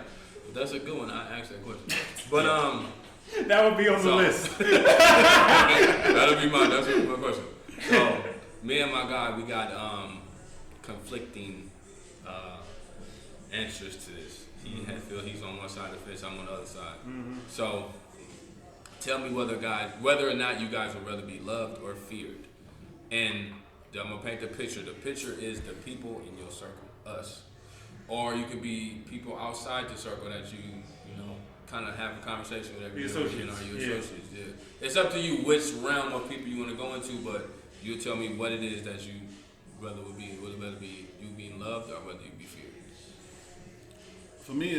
that's a good one. I asked that question. But That would be on the So- list. that'll be that's my question. So me and my guy, we got conflicting answers to this. He feel he's on one side of the fence, I'm on the other side. So tell me whether or not you guys would rather be loved or feared. And I'm gonna paint the picture. The picture is the people in your circle, us. Or you could be people outside the circle that you kind of have a conversation with every Your day. associates. Your Yeah. associates. Yeah. It's up to you which realm of people you want to go into, but you tell me what it is that you rather would it rather be you being loved or whether you be feared. For me,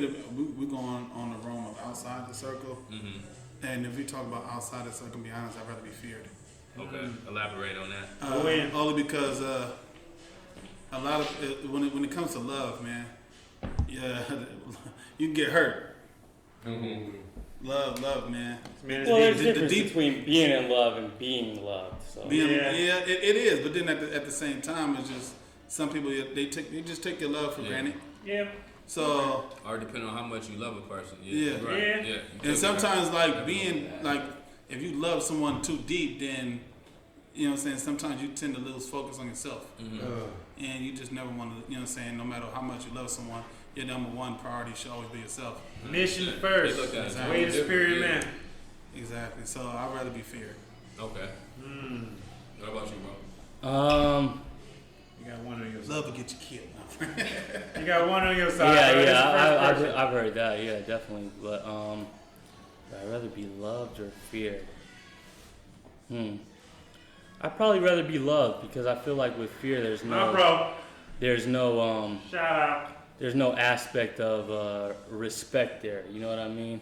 we go on the realm of outside the circle. And if we talk about outside the circle, to be honest, I'd rather be feared. Okay, elaborate on that. Only because a lot of when it comes to love, man, yeah, you can get hurt. Love, man. Man, Well, there's a the difference deep- between being in love and being loved. So. It is. But then at the same time, it's just some people they just take your love for granted. yeah. So Or depending on how much you love a person. Yeah. Right. Yeah. You and take sometimes care. being if you love someone too deep, then you know what I'm saying. Sometimes you tend to lose focus on yourself, and you just never want to. You know what I'm saying. No matter how much you love someone, your number one priority should always be yourself. Mission They first. look at it Way to superior yeah. man. Exactly. So I'd rather be feared. Okay. What about you, bro? You got one on your side. Love will get you killed. You got one on your side. bro. This is the first person. I've heard that. Yeah, definitely. But I'd rather be loved or feared. I'd probably rather be loved because I feel like with fear, there's My bro. Shout out. there's no aspect of respect there. You know what I mean?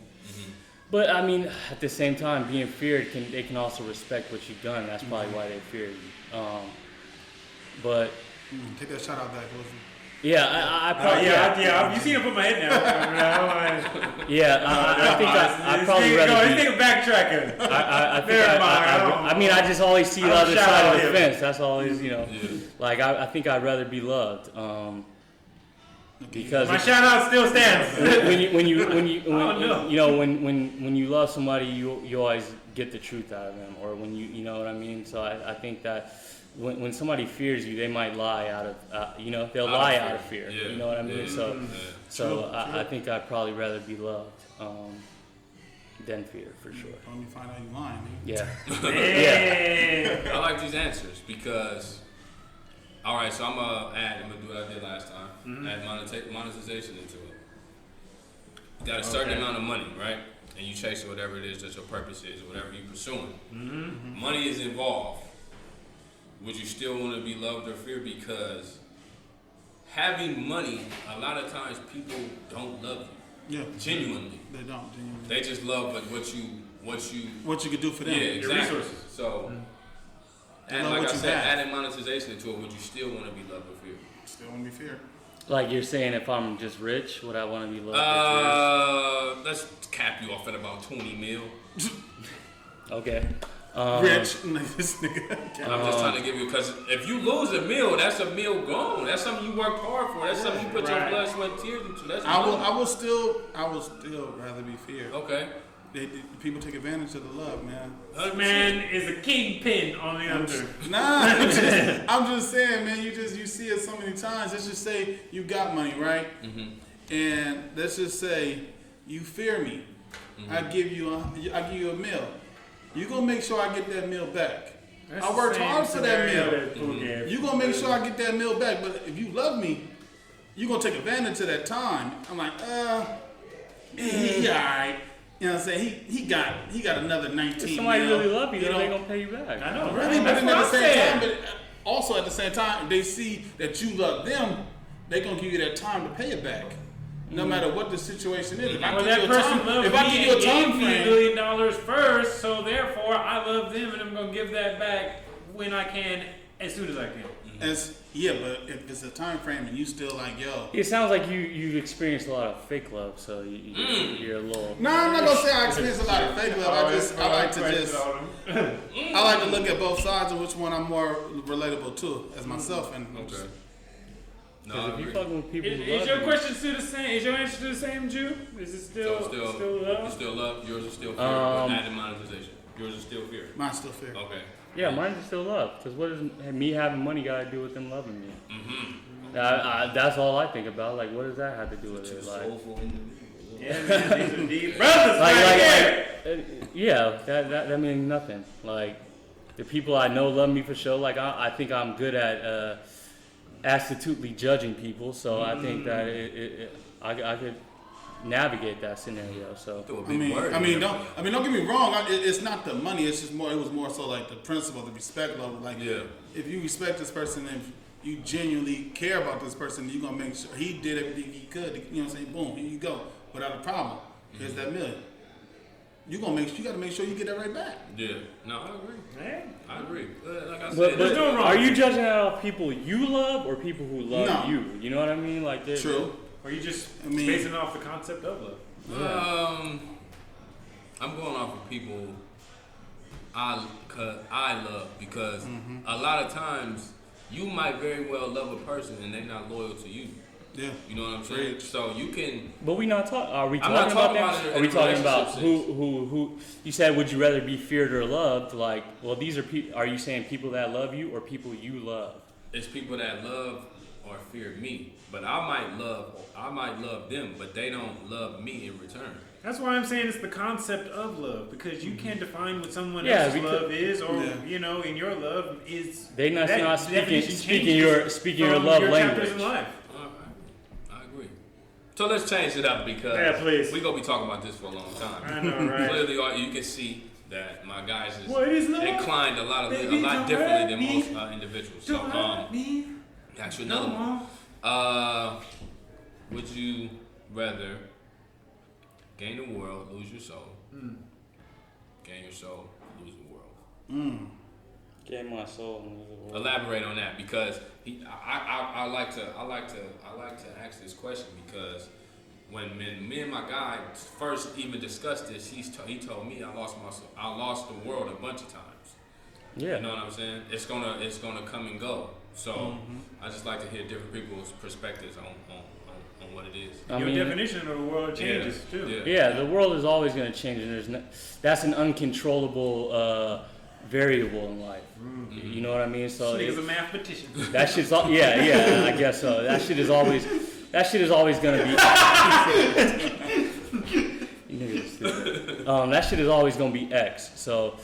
But I mean, at the same time, being feared they can also respect what you've done. That's probably why they fear you. But Take that shot out back, Wilson. yeah, I probably You seen him put my head down. I think I probably This rather be. nigga backtracking. I think Never mind, I mean, I just always see the I don't other shout side out of the him. fence. That's always, Yeah. like I think I'd rather be loved. Because My shout out still stands. when no. you love somebody, you always get the truth out of them, or when you know what I mean. So I think that when somebody fears you, they might lie out of they'll lie out of fear. Yeah. You know what I mean? Yeah. So I think I'd probably rather be loved than fear for sure. Let me find out you lying, man. Yeah. Hey. I like these answers because, all right, so I'm gonna do what I did last time. Add monetization into it. You got a certain amount of money, right? And you chase whatever it is that your purpose is, whatever you're pursuing. Money is involved. Would you still want to be loved or feared? Because having money, a lot of times people don't love you. Yeah. Genuinely. They don't. Genuinely. They just love what you What you could do for them. yeah, exactly. resources. So, They and love like what I you said, have. adding monetization to it, would you still want to be loved or feared? Still want to be feared. Like you're saying, if I'm just rich, would I want to be loved? or Let's cap you off at about 20 mil. feared? Okay. Rich, this nigga. I'm just trying to give you, because if you lose a meal, that's a meal gone. That's something you worked hard for. That's something you put your blood, sweat, and tears into. That's I will still rather be feared. Okay. People take advantage of the love, man. This man is a kingpin on the under. Nah, I'm just saying, man. You see it so many times. Let's just say you got money, right? Mm-hmm. And let's just say you fear me. Mm-hmm. I give you a meal. You gonna make sure I get that meal back. That's I worked hard for that meal. Mm-hmm. You gonna make sure I get that meal back. But if you love me, you gonna take advantage of that time. I'm like, he alright. You know what I'm saying? He got another 19. If somebody really love you, then they gonna pay you back. I know, Really, right? but then at the same saying. time, but also at the same time, they see that you love them, they gonna give you that time to pay it back. No matter what the situation is. If I give you a time, loved if I me give you a and time gave me $1 frame, million first, so therefore I love them and I'm gonna give that back when I can, as soon as I can. but if it's a time frame and you still like, yo. It sounds like you've experienced a lot of fake love, so you're a little. No, I'm not gonna say I experienced a lot of fake love. I like to look at both sides of which one I'm more relatable to as myself. And Okay. Because if you fucking with people who Is love your you, question still the same? Is your answer still the same, Jew? Is it still love? You still love. Yours is still fear. But added monetization. Yours is still fear. mine's still fair. Okay. yeah, mine is still love. Because what does me having money got to do with them loving me? Mm-hmm. That's all I think about. Like, what does that have to do with it? Like, Soulful individual. Yeah, man, these are deep brothers like, right here. yeah, that means nothing. Like, the people I know love me for sure. Like, I think I'm good at astutely judging people, so I think that I could navigate that scenario. So Don't get me wrong. It's not the money. It's just more. It was more so like the principle, the respect level. Like, if you respect this person and you genuinely care about this person, you're gonna make sure he did everything he could. You know what I'm saying? Boom, here you go, without a problem. Here's that million. You gotta make sure you get that right back. Yeah. No, I agree. Yeah. I agree. Like I said, But There's no wrong. are you judging out of people you love or people who love No. you? You know what I mean? Like, True. Or you just I mean- basing off the concept of love? I'm going off of people I love because a lot of times you might very well love a person and they're not loyal to you. Yeah. You know what I'm saying? Preach. So you can. But we not talking. Are we I'm talking not about talking that? about it Are we in talking about relationship who? You said, would you rather be feared or loved? Like, well, these are people. Are you saying people that love you or people you love? It's people that love or fear me, but I might love them, but they don't love me in return. That's why I'm saying it's the concept of love, because you can't define what someone Yeah, else's because- love is, or Yeah. In your love is. They not that speaking definition your changes your from love your chapters language. in life. I agree. So let's change it up because Yeah, please. we're gonna be talking about this for a long time. I know, right? Clearly, you can see that my guys is What is love? inclined a lot Baby, don't differently than hurt most me. individuals. So Don't hurt me that's your no another one. more. Would you rather gain the world, lose your soul? Gain your soul, lose the world. Gain my soul. And lose the world. Elaborate on that because I like to ask this question because when me and my guy first even discussed this, he told me I lost the world a bunch of times. Yeah. You know what I'm saying? It's gonna come and go. So I just like to hear different people's perspectives on what it is. Your definition of the world changes too. Yeah, the world is always going to change, and that's an uncontrollable variable in life. You know what I mean? So He's a mathematician. that shit's I guess so. That shit is always going to be. You niggas are stupid. That shit is always going to be X. So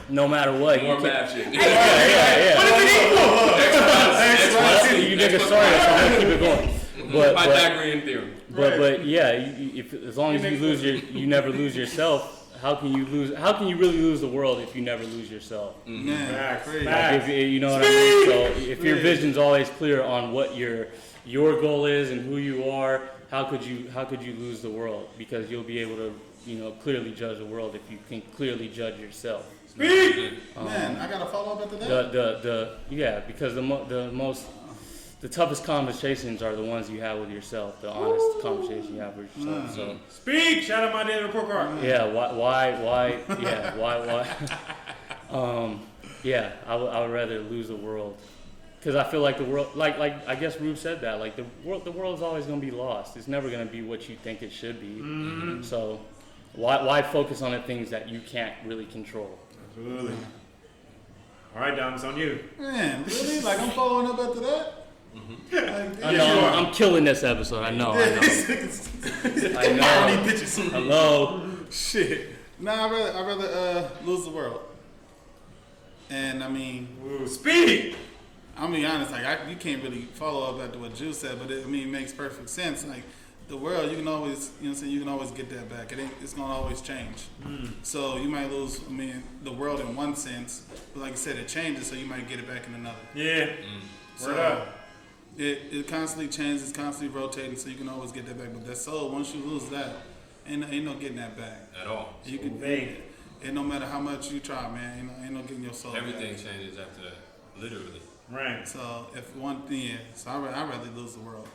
no matter what, More you math shit. yeah. What is it equal? You niggas started, so I'm gonna keep it going. But Pythagorean theorem. but yeah, if as long as you never lose yourself. How can you really lose the world if you never lose yourself? Man, crazy. Like you know what I mean? So if your vision's always clear on what your goal is and who you are, how could you lose the world? Because you'll be able to clearly judge the world if you can clearly judge yourself. Speak. Man, I gotta follow up after that. Because the the toughest conversations are the ones you have with yourself, the honest conversation you have with yourself. So Speak! Shout out my daily report card. yeah, why? Yeah, why? Yeah, I would rather lose the world, because I feel like the world, like I guess Rube said that, like the world is always going to be lost. It's never going to be what you think it should be. Mm-hmm. So why focus on the things that you can't really control? Absolutely. All right, Dom, it's on you. Man, really? Like I'm following up after that? Mm-hmm. Like, I know, I'm killing this episode. I know. I know. Hello. Shit. Nah, I'd rather lose the world. And I mean, Ooh, speak! I'll be honest, like you can't really follow up after what Juice said, but it makes perfect sense. Like the world, you can always, you know what I'm saying, you can always get that back. It's gonna always change. So you might lose, the world in one sense, but like I said, it changes, so you might get it back in another. Yeah. So Word up. it constantly changes, it's constantly rotating, so you can always get that back. But that soul, once you lose that, ain't no getting that back. At all. You can, and no matter how much you try, man, ain't no getting your soul Everything back. changes after that. Literally. Right. So if one thing, so I'd rather lose the world.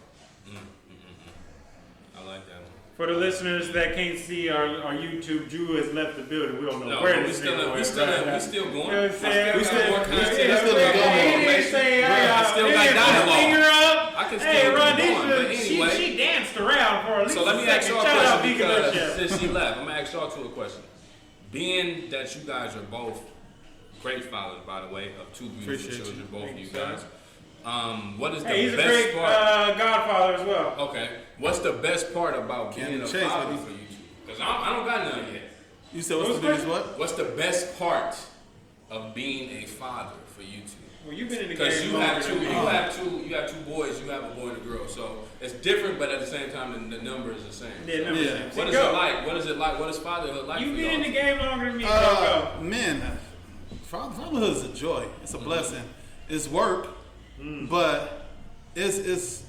I like that one. For the listeners that can't see our YouTube, Drew has left the building. We don't know No, where we this still nigga we went. still Right. going. You know what I'm saying? We still more content. still I still got dialogue. I can Hey, still keep Ronisha, going, but anyway. she danced around for at least So let me a ask second. y'all a Shout out question Beacon because Chef. since she left, I'm gonna ask y'all two a question. Being that you guys are both great fathers, by the way, of two beautiful Appreciate children, you. both of Thank you you, guys. What is the Hey, he's a best great part? godfather as well. Okay, what's the best part about being a Chase, father baby. for you two? Because I don't got none yet. You said what's the biggest what? What's the best part of being a father for you two? Well, you've been in the Because game you have longer two, than you me. have two boys, you have a boy and a girl. So it's different, but at the same time, the number is the same. Yeah, number Yeah. six. What is Go. it like? What is it like? What is fatherhood like? You've for been in y'all? the game longer than me. Go. Man, fatherhood is a joy. It's a blessing. It's work, but it's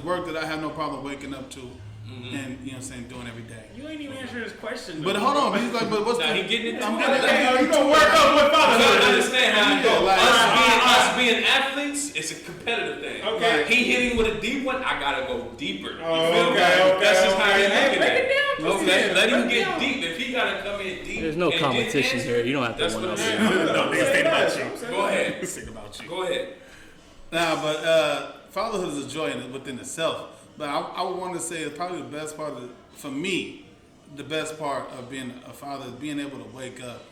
work that I have no problem waking up to, and you know what I'm saying, doing every day. You ain't even answering this question. But hold on, he's like, but what's Nah, the? he getting it. I'm too. getting Hey, it. you gonna work up with I fatherhood? understand how it Yeah, goes. like- Us being athletes, it's a competitive thing. Okay. Like, he hitting with a deep one, I gotta go deeper. You Oh, feel me? okay. That's just how okay. he's Hey, looking break at it it. down. Okay, let him Break it get down. deep. If he gotta come in deep, There's no and then competition answer, here. You don't have to that's one what up. I'm saying. No, niggas think about you. Go ahead. Let's think about you. Go ahead. Nah, but fatherhood is a joy within itself. But I would want to say it's probably the best part for me, the best part of being a father is being able to wake up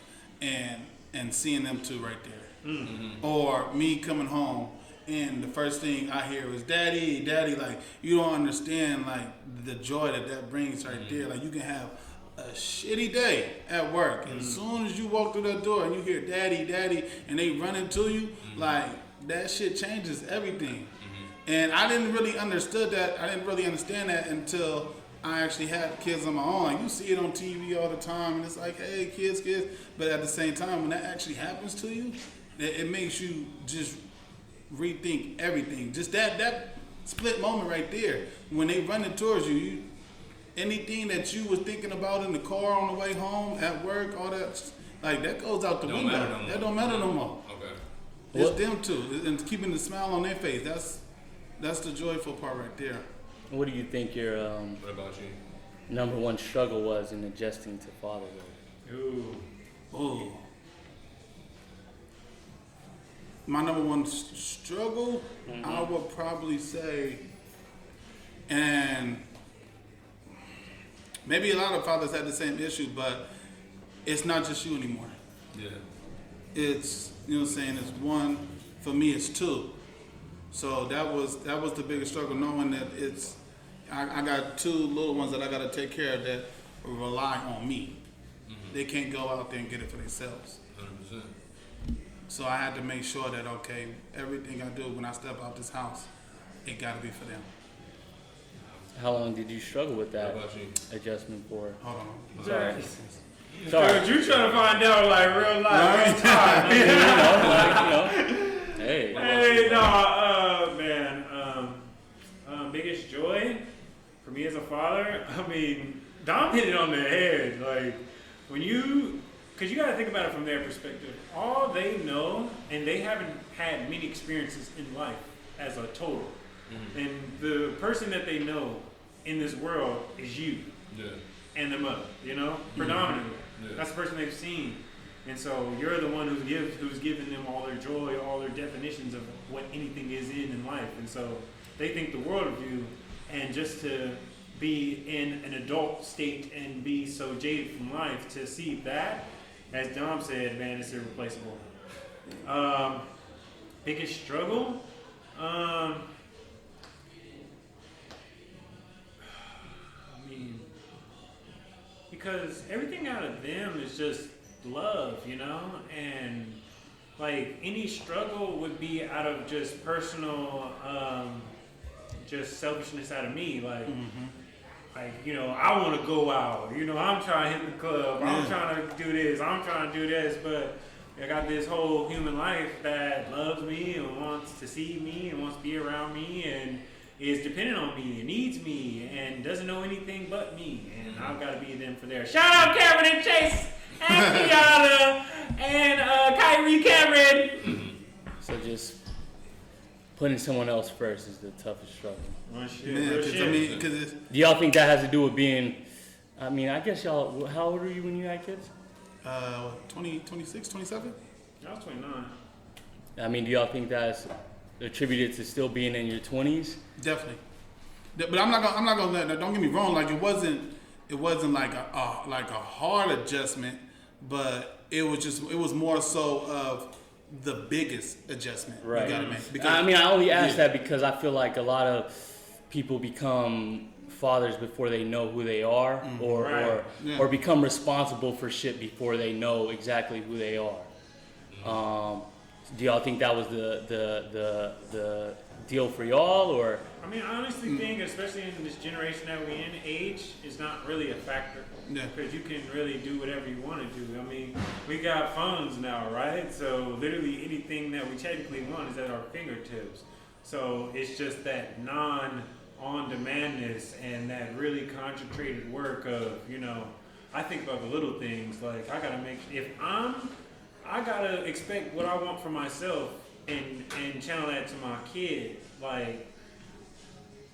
and seeing them two right there. Mm-hmm. Or me coming home and the first thing I hear is daddy, like you don't understand like the joy that brings right there. Like you can have a shitty day at work, and as soon as you walk through that door and you hear daddy, and they run into you, like that shit changes everything. And I didn't really understand that until I actually had kids on my own. Like you see it on TV all the time, and it's like, hey, kids. But at the same time, when that actually happens to you, it makes you just rethink everything. Just that split moment right there, when they running towards you, anything that you was thinking about in the car on the way home, at work, all that, like that goes out the Don't window. matter no more. That don't matter no more. Okay. It's them two, and keeping the smile on their face. That's the joyful part right there. What do you think your What about you? number one struggle was in adjusting to fatherhood? Ooh. Oh, my number one struggle, I would probably say, and maybe a lot of fathers had the same issue, but it's not just you anymore. Yeah. It's, you know what I'm saying, it's one, for me it's two. So that was the biggest struggle, knowing that I got two little ones that I got to take care of that rely on me. Mm-hmm. They can't go out there and get it for themselves. 100%. So I had to make sure that, okay, everything I do when I step out this house, it got to be for them. How long did you struggle with that What about you? adjustment for? Hold on. Sorry. But Sorry. you trying to find out like real life, real time. Hey. Hey, no, man. Biggest joy for me as a father. I mean, Dom hit it on the head. Like because you got to think about it from their perspective. All they know, and they haven't had many experiences in life. as a total. And the person that they know in this world is you and their mother, predominantly. That's the person they've seen. And so you're the one who's given them all their joy, all their definitions of what anything is in life. And so they think the world of you, and just to be in an adult state and be so jaded from life, to see that, as Dom said, man, it's irreplaceable. Biggest struggle? I mean, because everything out of them is just love, and like any struggle would be out of just personal, just selfishness out of me, like, I want to go out, I'm trying to hit the club, I'm trying to do this, I'm trying to do this, but I got this whole human life that loves me and wants to see me and wants to be around me and is dependent on me and needs me and doesn't know anything but me, and I've got to be them for there. Shout out Cameron and Chase and Kiana and Kyrie Cameron. So just putting someone else first is the toughest struggle. Because do y'all think that has to do with being? I mean, I guess y'all. How old were you when you had kids? 26, 27. I was 29. I mean, do y'all think that's attributed to still being in your 20s? Definitely. But I'm not gonna let that. Don't get me wrong. Like it wasn't like a hard adjustment, but it was more so of the biggest adjustment right. you gotta make. Because, I mean, I only ask that because I feel like a lot of people become fathers before they know who they are, or become responsible for shit before they know exactly who they are. Do y'all think that was the deal for y'all, or? I mean, I honestly think, especially in this generation that we're in, age is not really a factor. Yeah. Because you can really do whatever you want to do. I mean, we got phones now, right? So literally anything that we technically want is at our fingertips. So it's just that on-demandness and that really concentrated work of, I think about the little things. Like, I gotta expect what I want for myself and channel that to my kid. Like,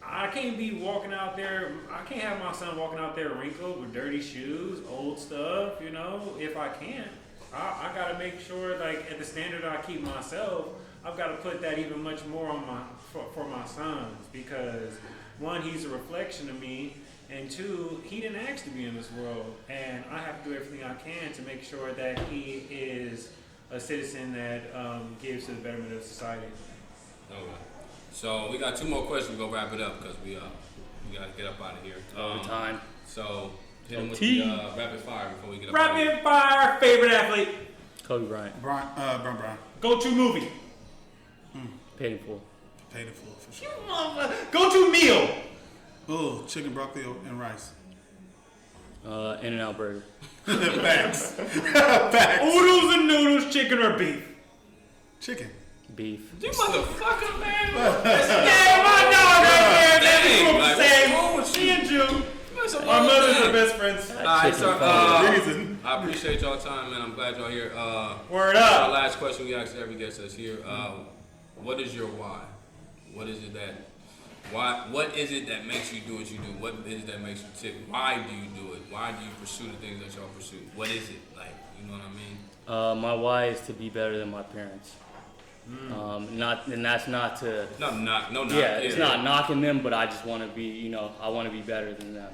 I can't be walking out there, I can't have my son walking out there wrinkled with dirty shoes, old stuff, if I can't. I gotta make sure, like, at the standard I keep myself, I've gotta put that even much more on for my sons, because one, he's a reflection of me, and two, he didn't ask to be in this world, and I have to do everything I can to make sure that he is a citizen that gives to the betterment of society. Okay. So we got two more questions. We're gonna wrap it up because we gotta get up out of here. Time. So hit him with the rapid fire before we get up. Rapid fire. Favorite athlete? Kobe Bryant. Bryant. Go-to movie? Paid in full. Paid in full for sure. Go-to meal? Oh, chicken, broccoli, and rice. In-N-Out Burger. Facts. Oodles and noodles, chicken or beef? Chicken. Beef. You motherfucker, man. Yeah, my dog right there. Dang, Same. She and Jew. Our mothers are best friends. Alright, so Reason. I appreciate y'all time, man. I'm glad y'all here. Word Our up. last question we ask every guest that's here. What is your why? What is it that makes you do what you do? What is it that makes you tick? Why do you do it? Why do you pursue the things that y'all pursue? What is it? Like, you know what I mean? My why is to be better than my parents. That's not to. It's not knocking them, but I just want to be, I want to be better than them.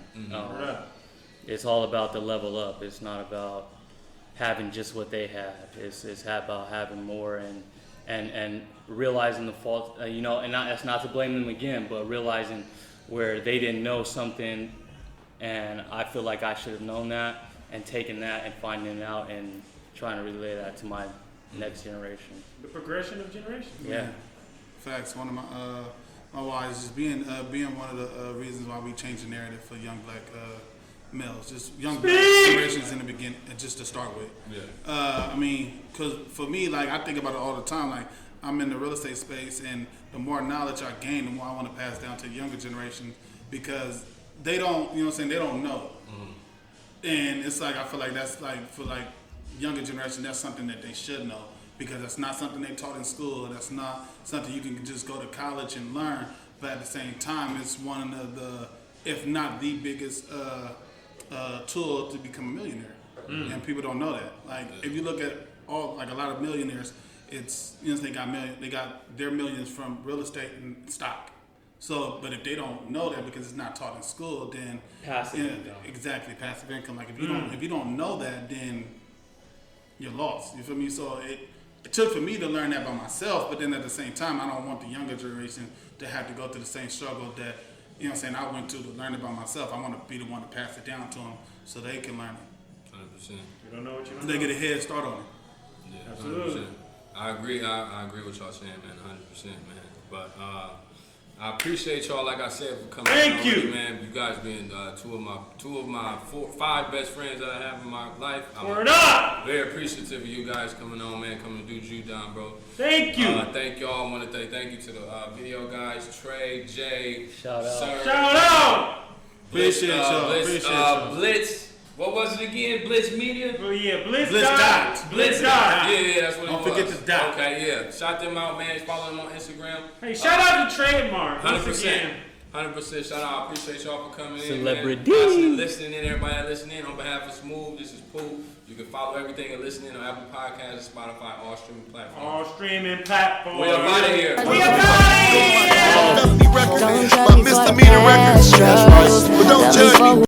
It's all about the level up. It's not about having just what they have. It's about having more and realizing the fault, and that's not to blame them again, but realizing where they didn't know something, and I feel like I should have known that, and taking that and finding it out and trying to relay that to my next generation. The progression of generations. Yeah. Facts. One of my whys is just being one of the reasons why we changed the narrative for young black males, just young black generations in the beginning, just to start with. Yeah. I mean, because for me, like, I think about it all the time. Like, I'm in the real estate space, and the more knowledge I gain, the more I want to pass down to the younger generation, because they don't, they don't know. And it's like, I feel like that's like, for like younger generation, that's something that they should know, because that's not something they taught in school. That's not something you can just go to college and learn. But at the same time, it's one of the, if not the biggest tool to become a millionaire. And people don't know that. Like if you look at all, like a lot of millionaires, it's, you know, they got their millions from real estate and stock. So, but if they don't know that because it's not taught in school, then Passive income. Exactly, passive income. Like if you don't know that, then you're lost. You feel me? So it took for me to learn that by myself, but then at the same time, I don't want the younger generation to have to go through the same struggle that, you know what I'm saying, I went to learn it by myself. I want to be the one to pass it down to them so they can learn it. 100%. You don't know what you don't They know. get a head start on it. Yeah, Absolutely. 100%. I agree. I agree with y'all saying, man. 100%, man. But I appreciate y'all, like I said, for coming. Thank on you. with me, man. You guys being two of my 5 best friends that I have in my life. Word up! Very appreciative of you guys coming on, man. Coming to do you down, bro. Thank you. Thank y'all. I want to thank you to the video guys, Trey, Jay, Shout out. Sir, Shout out! Appreciate y'all. Blitz, Appreciate y'all. Blitz. What was it again? Blitz Media. Well, yeah, Blitz Blitz Dot. Dot. Blitz Dot. Yeah, that's what it was. Don't forget the dot. Okay, yeah. Shout them out, man. Follow them on Instagram. Hey, shout out to Trademark. Once 100%. again. 100% shout out. I appreciate y'all for coming Celebrity. in, man. Listening in, everybody that listening in. On behalf of SmooV, this is Poo. You can follow everything and listen in on Apple Podcasts, Spotify, all streaming platforms. All streaming platforms. We up out of here. We up out of here. Felony record, my misdemeanor record. That's right. But don't judge me.